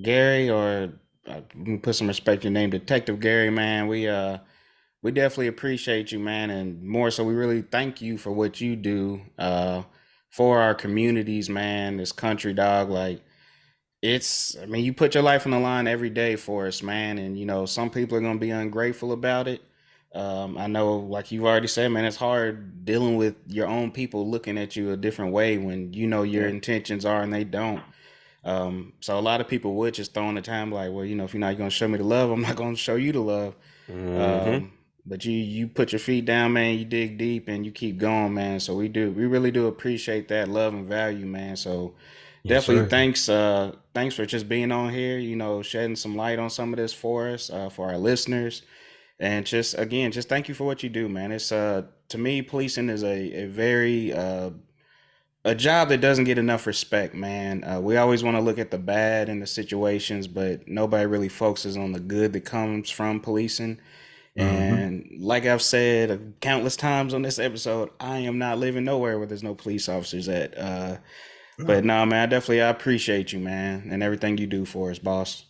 Gary, or you can put some respect in your name, Detective Gary, man. We definitely appreciate you, man, and more so, we really thank you for what you do for our communities, man. This country, dog, like I mean, you put your life on the line every day for us, man, and some people are gonna be ungrateful about it. I know, like you've already said, man, it's hard dealing with your own people looking at you a different way when you know your Yeah. intentions are and they don't. So a lot of people would just throw in the time like, well, if you're not going to show me the love, I'm not going to show you the love. Mm-hmm. But you put your feet down, man. You dig deep and you keep going, man. So we really do appreciate that love and value, man. So Yes, definitely sir. thanks for just being on here. Shedding some light on some of this for us, for our listeners, and just thank you for what you do, man. It's to me, policing is a very a job that doesn't get enough respect, man. We always want to look at the bad in the situations, but nobody really focuses on the good that comes from policing. Mm-hmm. And like I've said countless times on this episode, I am not living nowhere where there's no police officers at. But No. no, man, I appreciate you, man, and everything you do for us, boss.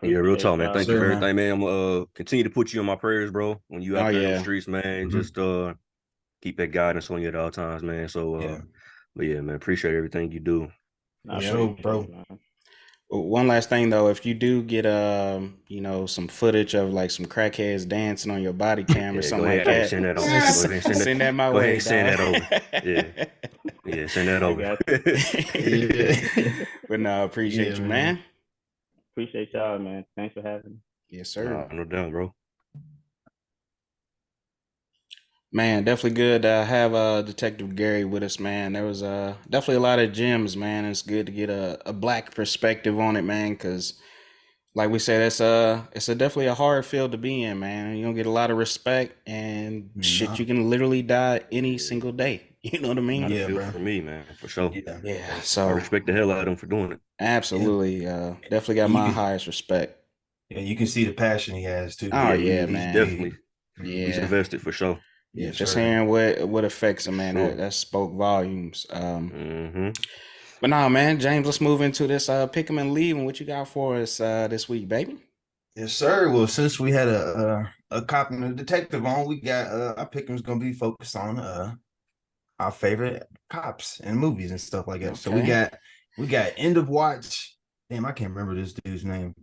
Yeah, real Appreciate talk, man. y'all, Yes, Thank you sir, for man. man. everything, man. I'm gonna continue to put you in my prayers, bro. When you Oh out there in them yeah, streets, man, Mm-hmm. just keep that guidance on you at all times, man. So Yeah, but yeah, man, appreciate everything you do. I for for sure. sure, appreciate it, bro. man. One last thing though, if you do get some footage of like some crackheads dancing on your body cam or Yeah, go something like ahead and that, send that over. Go just ahead and send that. send that my Go ahead way, and send dog. that over. Yeah, yeah, send that I over. got you. Yeah. But no, Yeah, appreciate you, man. man. Appreciate y'all, man. Thanks for having me. Yes, sir. Nah, no doubt, bro. Man, definitely good to have Detective Gary with us, man. There was definitely a lot of gems, man. It's good to get a black perspective on it, man, because like we said, it's a definitely a hard field to be in, man. You don't get a lot of respect, and shit, you Nah. can literally die any Yeah, single day. You know what I mean? not a Yeah, feel bro. for me, man, for sure. Yeah. Yeah. I So respect the hell out of them for doing it. Yeah. absolutely, definitely got And you my can highest respect. yeah, you can see the passion he has too, Oh Yeah, man. yeah, he's man. definitely he's Mhm. Yeah, invested for sure. yeah. Yes, Just sir. hearing what affects him, For man. sure. That spoke volumes. Mm-hmm. But nah, man, James, let's move into this pick 'em and leave. And what you got for us this week, baby? Yes, sir. Well, since we had a cop and a detective on, we got our pickings gonna be focused on our favorite cops and movies and stuff like that. So Okay. we got End of Watch. Damn, I can't remember this dude's name.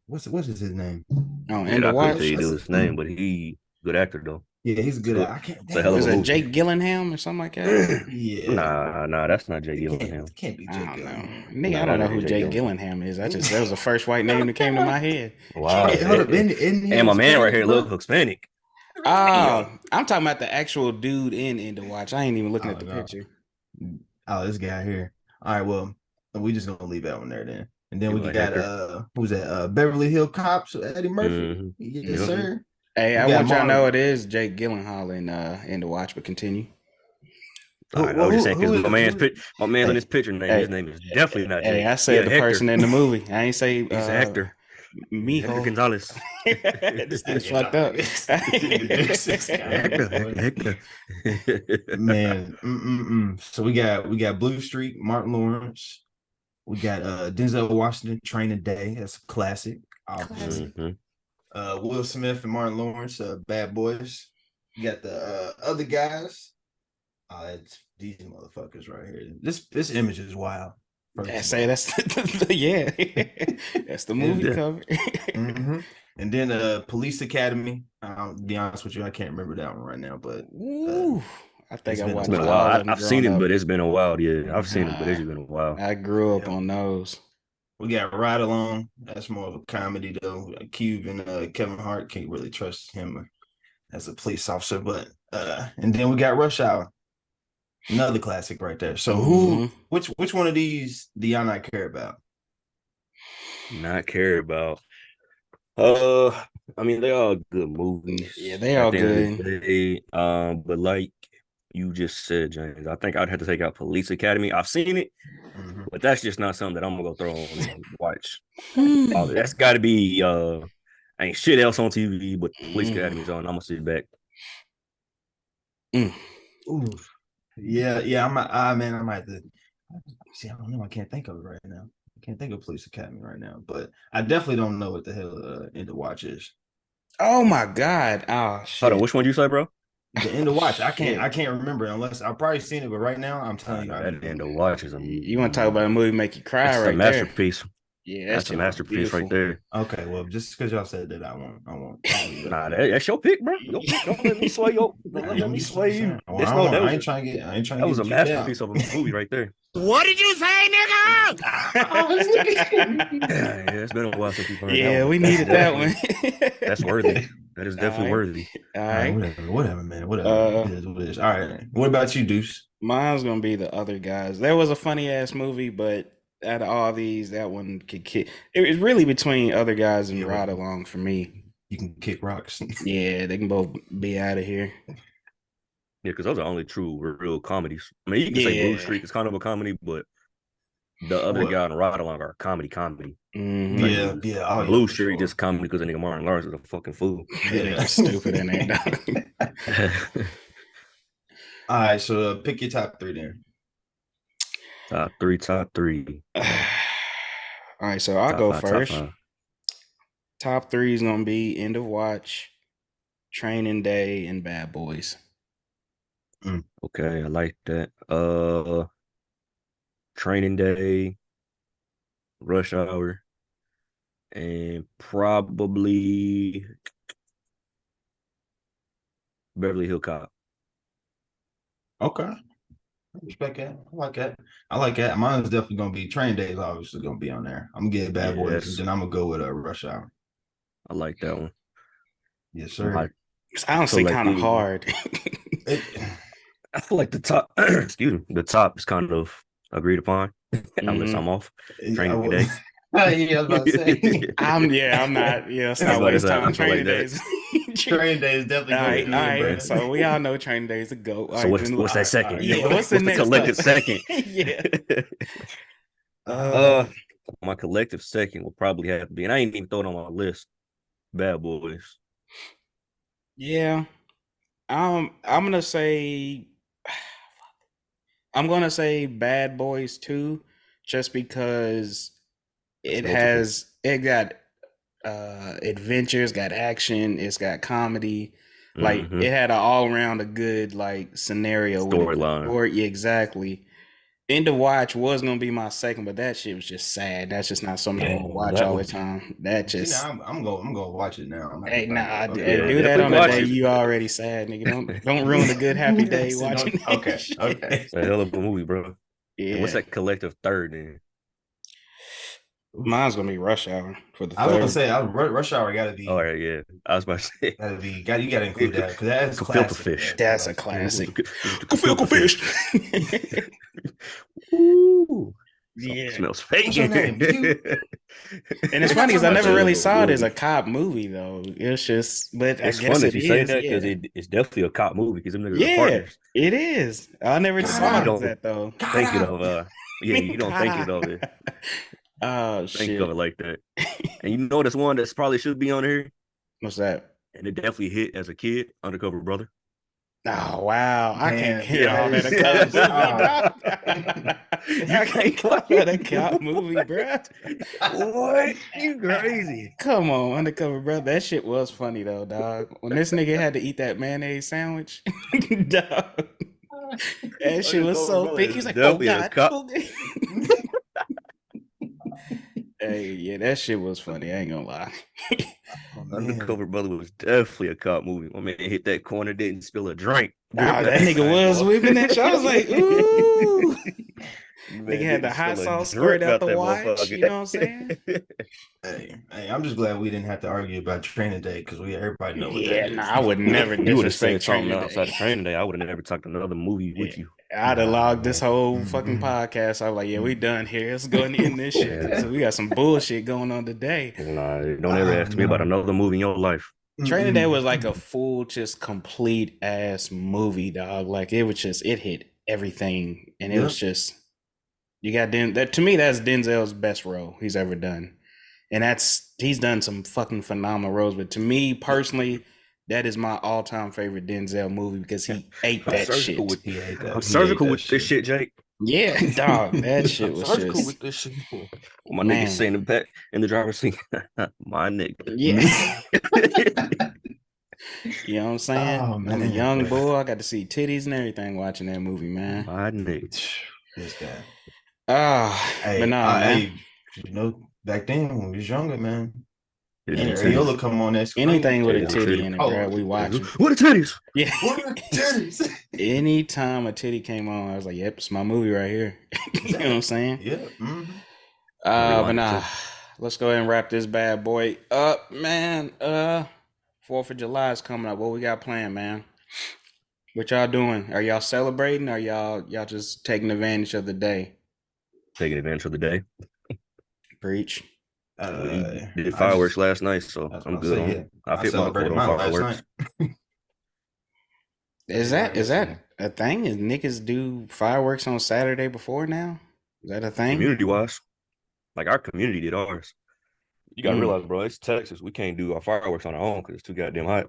What is his name? Oh, Yeah, end I of couldn't tell watch. you his name, but he good actor though. Yeah, he's It's good at. good. I can't. It's a Damn, hell what of Was a is that his movie. Jake name? Gyllenhaal or something like that? Yeah, Nah, that's not Jay Gyllenhaal. it can't be I Jake don't know. Gyllenhaal. Nigga, I Nah, don't know that ain't who Jay Jake Gyllenhaal. Gyllenhaal is. That was the first white name that came to my head. Wow. Hold up, isn't he And my man right Hispanic, here bro? look Hispanic. Oh, Damn. I'm talking about the actual dude in End of Watch. I ain't even looking Oh at the no. picture. Oh, this guy here. All right, well, we just gonna leave that one there then. And then You we like got Hector? who's that? Beverly Hill Cops with Eddie Murphy. Mm-hmm. Yes, Yep. Hmm. sir. Hey, We I got want y'all to know Martin. it is Jake Gyllenhaal in End of Watch, but continue. All Who right, I was just saying because who is who? my man's on Hey, his picture name. His hey, name is definitely not hey, Jake. I Yeah, said the person Hector. in the movie. I ain't say He's a Hector. Hector Mijo. Gonzalez. This I dude's get fucked no up. nigga. This guy here, Hector. boy. Hector. Man, so we got Blue Street, Martin Lawrence. We got Denzel Washington, Training Day. That's a classic, obviously. Mm-hmm. Will Smith and Martin Lawrence, Bad Boys. You got the other guys. It's these motherfuckers right here. This image is wild. I First of say all, that's yeah, that's the movie and cover. and then Police Academy. I'll be honest with you, I can't remember that one right now, but Ooh, I think it's I been a It's been watched a while. all while. of them I've seen growing it, up. but it's been a while. Yeah, I've seen it, but Mhm. it's just been a while. I grew up Yeah. on those. We got Ride Along. That's more of a comedy though. Cube and Kevin Hart can't really trust him as a police officer, but and then we got Rush Hour. Another classic right there. So Hmm. which one of these do y'all not care about? Not care about. Uh, I mean, they are good movies Yeah, they at all the end of good. the day. But like you just said, James, I think I'd have to take out Police Academy. I've seen it, Mhm. but that's just not something that I'm gonna go throw on and watch. Hmm. That's got to be Ain't shit else on TV, but Police Mm. Academy's on. I'm gonna sit back. Mm. Ooh. Yeah, man, I might have to see. I don't know. I can't think of it right now. I can't think of Police Academy right now, but I definitely don't know what the hell End of Watch is. Oh my God. Oh Hold on, shit. which one you say, bro? The End of Watch. I Shit. can't remember unless I've probably seen it, but right now I'm I telling you, know I that don't End know. of Watch is You want to talk about a movie make you cry it's a right there? masterpiece. Yeah, That's a shit was masterpiece right beautiful. there. Okay, well, just because y'all said that, I won't. I'll leave it Nah, up there. that's your pick, bro. Your pick. Don't let me sway you. Don't let me sway you. Well, Just know that I was ain't trying to get that was a beat down. masterpiece of a movie right there. What did you say, nigga? Yeah, it's been a while since we've heard that Yeah, one. we That's needed that definitely one. that's worthy. That is All definitely right. worthy. All All right, right. whatever, man, whatever. Uh, It is what it is. All right, what about you, Deuce? Mine's gonna be The Other Guys. That was a funny ass movie, but out of all these, that one could kick. It was really between Other Guys and Yeah, Ride Along for me. you can kick rocks. Yeah, they can both be out of here. Yeah, because those are only true real comedies. I mean, you can say Blue Yeah. Streak is kind of a comedy, but the other What? guy and Ride Along are a comedy. Mm-hmm. Like Yeah, yeah, oh yeah, Blue for Streak sure. just comedy because the nigga Martin Lawrence is a fucking fool. That Yeah. nigga's stupid in there, dog. All right, so pick your top three then. Top three, All right, so I'll top go five, top first. five. Top three is gonna be End of Watch, Training Day, and Bad Boys. Okay, I like that. Training Day, Rush Hour, and probably Beverly Hill Cop. Okay. I respect that. I like that. I like that. Mine's definitely gonna be Train Days, obviously gonna be on there. I'm gonna get Bad Boys, and Yes, then I'm gonna go with Rush Hour. I like that one. Yes, My sir. It's honestly kind of collective. hard. I feel like the top, excuse me, the top is kind of agreed upon, unless I'm off. Training Day. Yeah, I was about to say. I'm not. Yeah, let's I was not about to waste say, I time. feel like Training that. Days. Train Day is definitely All going right, in, all right. bro. So we all know Training Days a go. All So right, then, what's that second? yeah, what's the next collective up? second? Yeah. Uh, my collective second will probably have to be, and I ain't even throw it on my list. Bad Boys. Yeah. I'm gonna say I'm gonna say Bad Boys 2, just because That's multiple. it got adventures, got action, it's got comedy. Like Mm-hmm. it had an all around a good like scenario with it. Storyline. Or yeah, exactly. End of Watch was gonna be my second, but that shit was just sad. That's just not something I want to watch that all the was. time. That See, just now I'm gonna watch it now. I'm not hey gonna nah, okay. hey, Yeah, do that definitely on the watch day it. you already sad, nigga. Don't ruin a good happy day See, watching that okay, shit. okay. It's a hell of a movie, bro. And what's Yeah. that collective third then? Mine's gonna be Rush Hour for the I was gonna third. say Rush Hour All right, yeah. I was about to say you gotta include that because that's Gefilte classic. fish. That's a Classic. classic. Go Gefilte fish. Ooh, Yeah. smells fake. What's her name? You? And it's We're not funny because talking I about never Hell really of a saw it as a movie. cop movie though. It's just, but I It's guess funny it that you say is. that because Yeah. it's definitely a cop movie because them niggas are Yeah, partners. it is. I never But saw you it as don't that though. think it Gotta. of yeah, you don't think it God. of it. Oh Think of shit. it like that. And you know this one that's probably should be on here, What's that? and it definitely hit as a kid, Undercover Brother. Oh wow. I can't Man, hit all that that is a cop movie, dog. You I can't can't call that a cop movie, bruh. What? You crazy. Come on, Undercover Brother. That shit was funny though, dog. When this nigga had to eat that mayonnaise sandwich, dog. That shit was Undercover so Brother thick. is He's like, oh definitely a God. cop. Oh, God. Hey, yeah, that shit was funny. I ain't gonna lie. Oh, man. Undercover Brother was definitely a cop movie. My man hit that corner, didn't spill a drink. Nah, that nigga was whipping that shit. I was like, ooh. Nigga had the didn't hot spill a sauce drink squirt out about the that watch. You know what I'm saying? motherfucker. Hey, I'm just glad we didn't have to argue about Training Day because everybody know what that Yeah, is. nah, I would never You would have said disrespect something Training outside Day. of Training Day. I would have never talked another movie with you. I'd have logged this whole Mhm. fucking podcast. I was like, yeah, we done here. Let's go and end this shit. Yeah. So we got some bullshit going on today. Nah, don't ever ask me about another movie in your life. Training Day was like a full, just complete ass movie, dog. Like it was just, it hit everything. And it was just, you got that to me, that's Denzel's best role he's ever done. and he's done some fucking phenomenal roles. But to me personally, that is my all-time favorite Denzel movie because he ate I'm that surgical shit. with He ate I'm that. He ate surgical that with this shit, Jake. Yeah, dog, that shit I'm was surgical just with this shit. Well, my nigga man. sitting in the back in the driver's seat. My nigga. Yeah, you know what I'm saying? Oh I'm a man, young but boy. I got to see titties and everything watching that movie, man. My nigga. this guy. But nah, man. Hey, back then when we was younger, man, Titties and Anything, titties. areola come on that screen. anything with a Titties and titty titties. in it, bro. Oh, We watching. What are titties? Yeah. what are titties? Anytime a titty came on, I was like, "Yep, it's my movie right here." You know what I'm saying? Yeah. Mm-hmm. But Rewind it nah, too. let's go ahead and wrap this bad boy up, man. 4th of July is coming up. What we got planned, man? What y'all doing? Are y'all celebrating? Or y'all just taking advantage of the day? Taking advantage of the day. Preach. We did I fireworks just, last night, so I was I'm about to good say, on. yeah, I I fit my celebrated quote on mine last fireworks. night. I Is did mine that yesterday. a thing? Is niggas do fireworks on Saturday before now? Is that a thing? Community wise, like our community did ours. You gotta Mm. realize, bro, it's Texas. We can't do our fireworks on our own because it's too goddamn hot.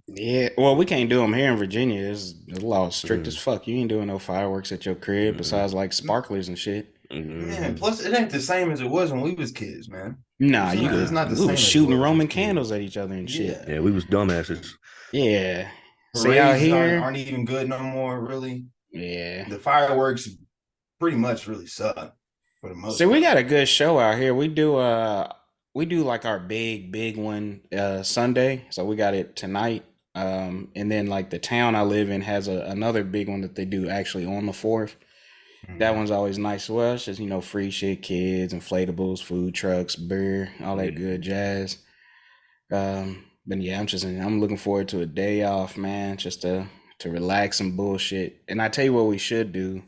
Yeah, well, we can't do them here in Virginia. The law is strict as Mm. fuck. You ain't doing no fireworks at your crib besides like sparklers and shit. Man, Mm-hmm. plus it ain't the same as it was when we was kids, man. Nah, It's not the we was same as it shooting was when we Roman was kids. candles at each other and shit. Yeah. Yeah, we was dumbasses. Yeah. See out Parades here. aren't even good no more, really. Yeah. The fireworks pretty much really suck for the most See, we part. got a good show out here. We do like our big one Sunday. So we got it tonight. And then like the town I live in has another big one that they do actually on the 4th. That Mhm. one's always nice. Well, it's just, free shit, kids, inflatables, food trucks, beer, all that good jazz. But yeah, I'm looking forward to a day off, man, just to relax and bullshit. And I tell you what we should do,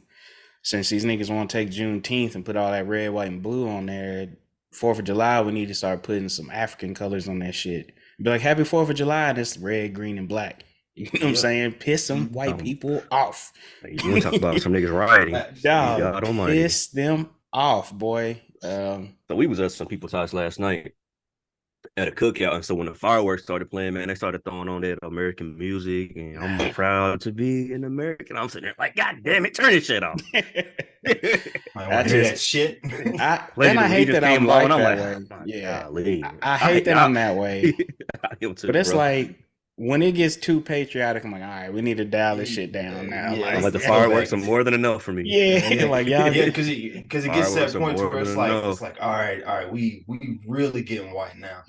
since these niggas want to take Juneteenth and put all that red, white, and blue on there. 4th of July, we need to start putting some African colors on that shit. Be like, Happy 4th of July, and it's red, green, and black. You know what I'm Yep. saying? Piss some white people off. You want to talk about some niggas rioting? Facts. Dog, God almighty. piss them off, boy. So we was at some people's house last night at a cookout, and so when the fireworks started playing, man, they started throwing on that American music, and I'm proud to be an American. I'm sitting there like, God damn it, turn this shit off. I I want to hear just- that shit. Pledge And of I hate Allegiance that I'm came like on, I'm that like, way. oh my Yeah, golly. I hate that I'm that way. I am too, But it's bro. like when it gets too patriotic, I'm like, all right, we need to dial this shit down now. Yeah, I'm like, the go fireworks back. are more than enough for me. Yeah, like y'all. Yeah, because it gets to Fireworks that are point more where it's than like enough. all right, we really getting white now.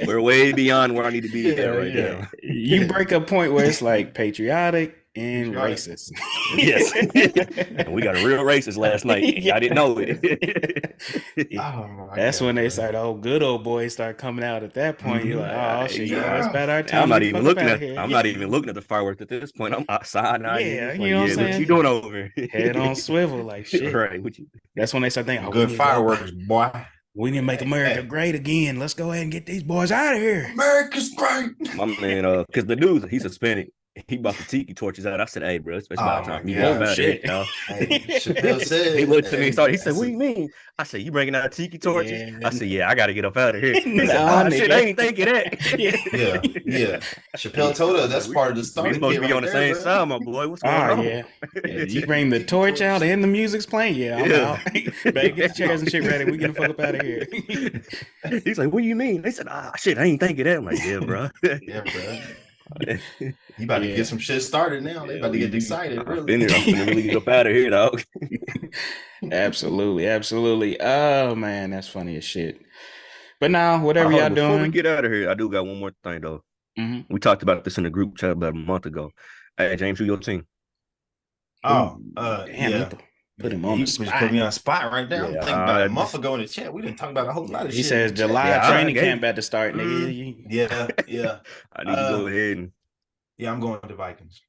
We're way beyond where I need to be at right Yeah. now. You break a point where it's like patriotic and Patriotic. racist. Yes. And we got a real racist last night. Yeah. I didn't know it. Oh my That's God, when they bro. start, oh, good old boys start coming out at that point. You're like, oh shit, Yeah. it's about our Man, time. I'm not Get the even fuck up looking outta at here. I'm Yeah. not even looking at the fireworks at this point. I'm outside now. Yeah, It's you like, know what I'm yeah, what saying? you doing over here? Head on swivel, like shit. Right. What you That's when they start thinking, oh, Good we need to go back. fireworks, boy. We need to make America Hey. great again. Let's go ahead and get these boys out of here. America's great. my man, because the dude, he's Hispanic. He bought the tiki torches out. I said, hey, bro, it's about Oh, my time you get God. up out of here, Shit. y'all. Hey, Chappelle said. He looked at me and started, he said, that's what a- do you mean? I said, you bringing out tiki torches? Yeah. I said, yeah, I got to get up out of here. He Nah, said, oh, shit, nigga. I ain't thinking that. Yeah. Chappelle told us that's part of the We starter supposed kit to be right on the there, same bro. side, my boy. What's going Oh, on? yeah. You bring the torch out and the music's playing. Yeah, I'm Yeah. out. Better get the chairs and shit ready. We get the fuck up out of here. He's like, what do you mean? They said, shit, I ain't thinking that. I'm like, yeah, bro. Yeah, bro. You about to Yeah. get some shit started now. They about to get excited, I'm really. finna really get up out of here, dog. Absolutely. Oh man, that's funny as shit. But now, whatever Hold y'all on, before we doing. get out of here, I do got one more thing, though. Mhm. We talked about this in the group chat about a month ago. Hey, James, who your team? Oh, Damn, yeah. put him on You the just spot. put me on the spot right there. I'm Yeah, thinking about a month just- ago in the chat. We didn't talk about a whole lot of He shit. says in the chat. July Yeah, training I camp gave- about to start, nigga. Yeah. I need to go ahead and. Yeah, I'm going with the Vikings.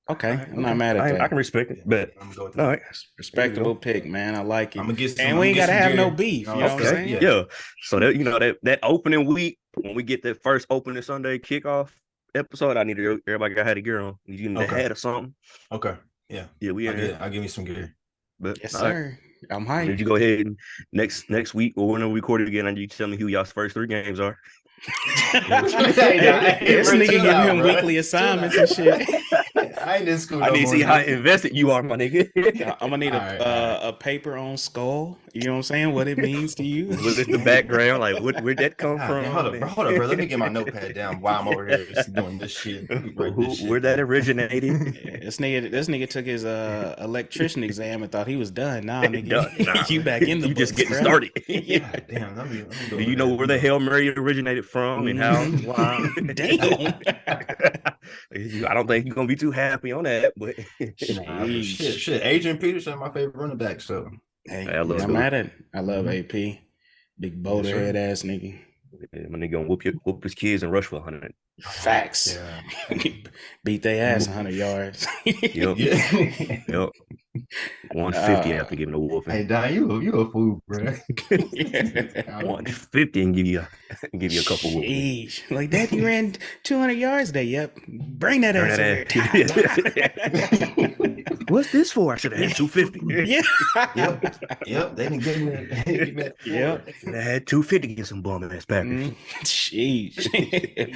Okay, All right, I'm not mad at I that. can respect it, but I'm going with the all right. Respectable pick, man. I like it. I'm gonna get some, and we ain't gotta have no gear. beef. You know No, what I'm saying? Yeah. So that opening week when we get that first opening Sunday kickoff episode, I need everybody got had a gear on. You need a hat or something. Okay. Yeah. Yeah, we in here. I'll give me some gear. But Yes, all right. sir. I'm Did hyped. you go ahead and next week or whenever we record it again, and you tell me who y'all's first 3 games are? Hey, this bro, nigga chill giving out, him bro. weekly assignments Chill and shit. I ain't in school I no need to more. see how Nigga. invested you are, my nigga. I'm gonna need All right. a paper on skull. You know what I'm saying? What it means to you. What is the background? Like, where'd that come God damn, from, man? hold up, bro. Let me get my notepad down while I'm over here doing this shit. Let me write this Where shit that down. originated? Yeah, this nigga took his electrician exam and thought he was done. Nah, Duh, nah, nigga, you man. back in the You just books, getting bro. started. God damn, let me go Do over you know here. where the Hail Mary originated from and how and why? Damn. I don't think you're gonna be too happy on that, but Nah, but Sheesh. shit. Adrian Peterson, my favorite running back. So Hey, I love I'm dude. at it. I love Mhm. AP. Big Yes, boulder sir. head ass nigga. Yeah, my nigga gonna whoop his kids and rush for 100. Facts. Yeah. Beat their ass 100 yards. Yep. Yeah. Yep. 150 after giving a Hey, whooping. Don, you a fool, bro. 150 and give you a couple whoopings. Sheesh. Like, Dad, you ran 200 yards today. Yep. Bring that Turn ass over that here. What's this for? I should have had 250. Yeah. Yep. They didn't give me that. Yep. Should have had 250 to get some bum ass Packers. Sheesh. Sheesh,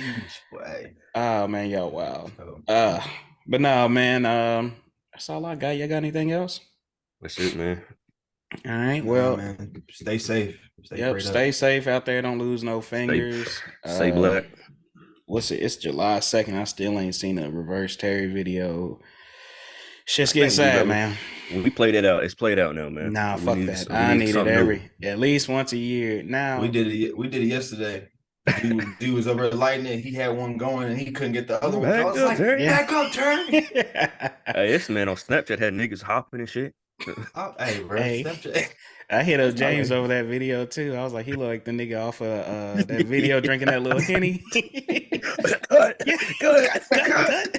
boy. Oh man, yo, wow. So, But no, man. That's all I got. You got anything else? That's it, man. All right. nah, Well, man. Stay safe. Stay yep. prayed Stay up. safe out there. Don't lose no fingers. Stay black. What's it? It's July 2nd. I still ain't seen a reverse Terry video. Shit's getting sad, man. We played it out. It's played out now, man. Nah, We fuck need that. we I need it something new. at least once a year. Now We did it yesterday. Dude was over lighting it. He had one going and he couldn't get the other one. I was like, Terry. back up, Terry. Hey, this man on Snapchat had niggas hopping and shit. Oh, hey, bro. Hey. Snapchat. I hit up That's not James like- over that video too. I was like, he looked like the nigga off of that video drinking that little Henny. Cut. Yeah. Cut.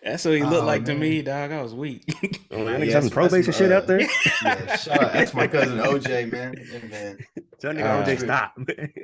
That's what he looked like to me, dog. I was weak. Oh, Nah, niggas yeah, having probates and shit out there. Yeah, shout out. That's my cousin OJ, man. Yeah, man. Tell nigga OJ, True. stop.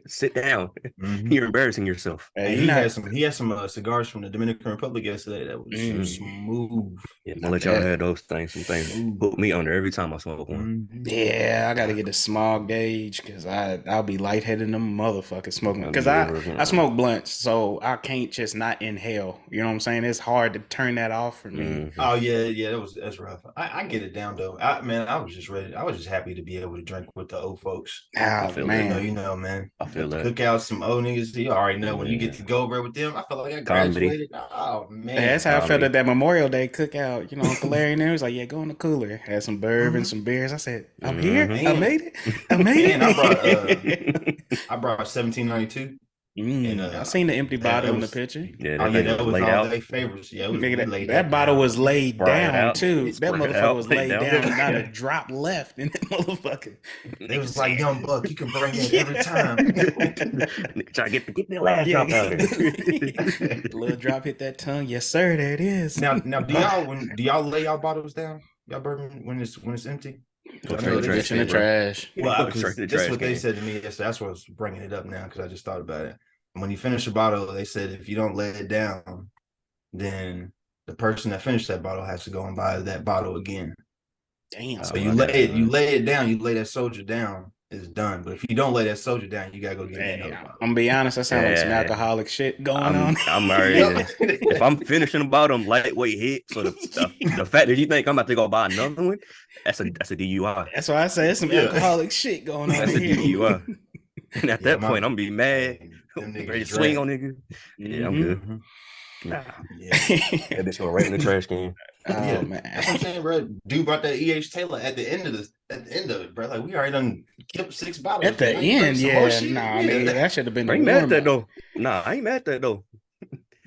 Sit down. Mhm. You're embarrassing yourself. Hey, And you he had some cigars from the Dominican Republic yesterday that was smooth. Yeah, I'm gonna let y'all have those things. Some things put me under every time I smoke one. Yeah, I gotta get a small gauge because I'll be lightheaded in them motherfuckers smoking. I'll Because be I over- smoke blunts, so I can't just not inhale. You know what I'm saying? It's hard to turn that off for me. Mhm. Oh yeah, that's rough. I get it down though. I was just ready. I was just happy to be able to drink with the old folks. Oh feel man, You know, man. I feel that. Cook out some old niggas. You already know when you get Yeah. to go over with them. I felt like I Comedy. graduated. Oh man, that's how I felt Comedy. at that Memorial Day cookout. You know, Uncle Larry and there was like, "Yeah, go in the cooler." Had some bourbon, some beers. I said, "I'm here. Mhm. I made it. I made And it." I brought 1792. And I seen the empty bottle in the picture. Yeah, Oh yeah, that was laid all out. their favorites. Yeah, we Nigga, laid that bottle down. was laid Spread down out. too. It's That spread motherfucker out, was laid laid down. down, not a drop left in that motherfucker. It was like Young Buck, you can bring it every time. Try to get the last drop out of it. Little drop hit that tongue. Yes, sir. There it is. Now, do y'all lay y'all bottles down? Y'all bourbon when it's empty? Go I straight know to they the Bitch just in the trash, bro. trash. Well, Go straight to the this is trash what they can. said to me yesterday. That's why I was bringing it up now because I just thought about it. When you finish a bottle, they said if you don't lay it down, then the person that finished that bottle has to go and buy that bottle again. Damn. So you lay it down, you lay that soldier down, it's done. But if you don't lay that soldier down, you gotta go get Hey, another I'm bottle. gonna be honest. That sounds like some Yeah. alcoholic shit going on. I'm already. If I'm finishing about them lightweight hit, so the fact that you think I'm about to go buy another one, that's a DUI. That's why I say it's some Yeah. alcoholic shit going on That's a here. DUI. And at that point, I'm gonna be mad. Them niggas Ready to swing drag. on niggas. Yeah, I'm good. Nah, Yeah. that bitch go right in the trash can. Oh Yeah. man. That's what I'm saying, bro. Dude brought that EH Taylor at the end of it, bro. Like we already done killed 6 bottles. At the Now you bring end, some more yeah. shit? Nah, Yeah. nigga, that should have been I the ain't mad at that warm-up. though. Nah, I ain't mad at that though.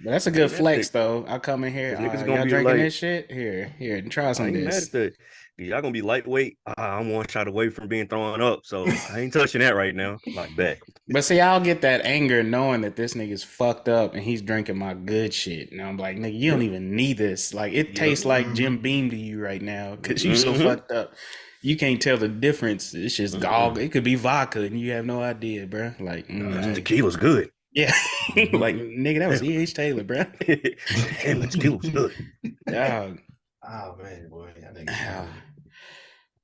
But that's a I good ain't mad at flex that. though. I come in here. 'Cause niggas Y'all gonna be drinking like- this shit? Here, try I some of ain't mad this. at that. Y'all gonna be lightweight. I'm 1 shot away from being thrown up, so I ain't touching that right now. Like bet. But see, I'll get that anger knowing that this nigga's fucked up and he's drinking my good shit. And I'm like, nigga, you don't even need this. Like, it tastes like Jim Beam to you right now because you so fucked up. You can't tell the difference. It's just gog. It could be vodka and you have no idea, bro. Like, Tequila's good. yeah. Like, nigga, that was E.H. Taylor, bro. Damn, that tequila was good. Dog. Oh man, boy. Ah.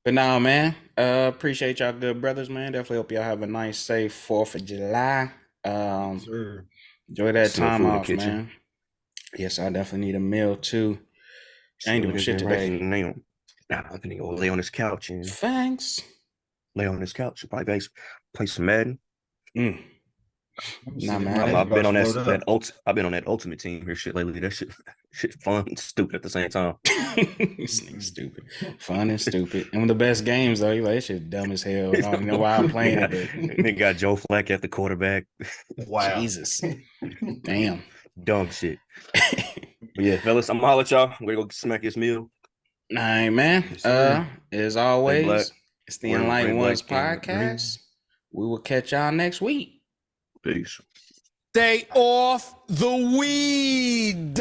But now, man, appreciate y'all good brothers, man. Definitely hope y'all have a nice, safe 4th of July. Sure. Enjoy that Smell time food in the off, kitchen. man. Yes, I definitely need a meal too. I ain't Smell doing it shit in right today. now. Nah, I'm gonna go lay on this couch and Thanks. Probably play some Madden. Mm. See, Nah, the man. I've been on Mother's about to load up. I've been on that ultimate team here shit lately. That shit fun and stupid at the same time. This nigga stupid. Fun and stupid. And one of the best games, though, you like, this shit dumb as hell. I don't even know why I'm playing it, but They got Joe Flacco at the quarterback. Wow. Jesus. Damn. Dumb shit. But yeah, fellas, I'm gonna holler at y'all. I'm gonna go smack this meal. All right, man. Yes, sir. As Stay black. always, it's the Wear Enlightened black Ones and green. podcast. We will catch y'all next week. Peace. Stay off the weed.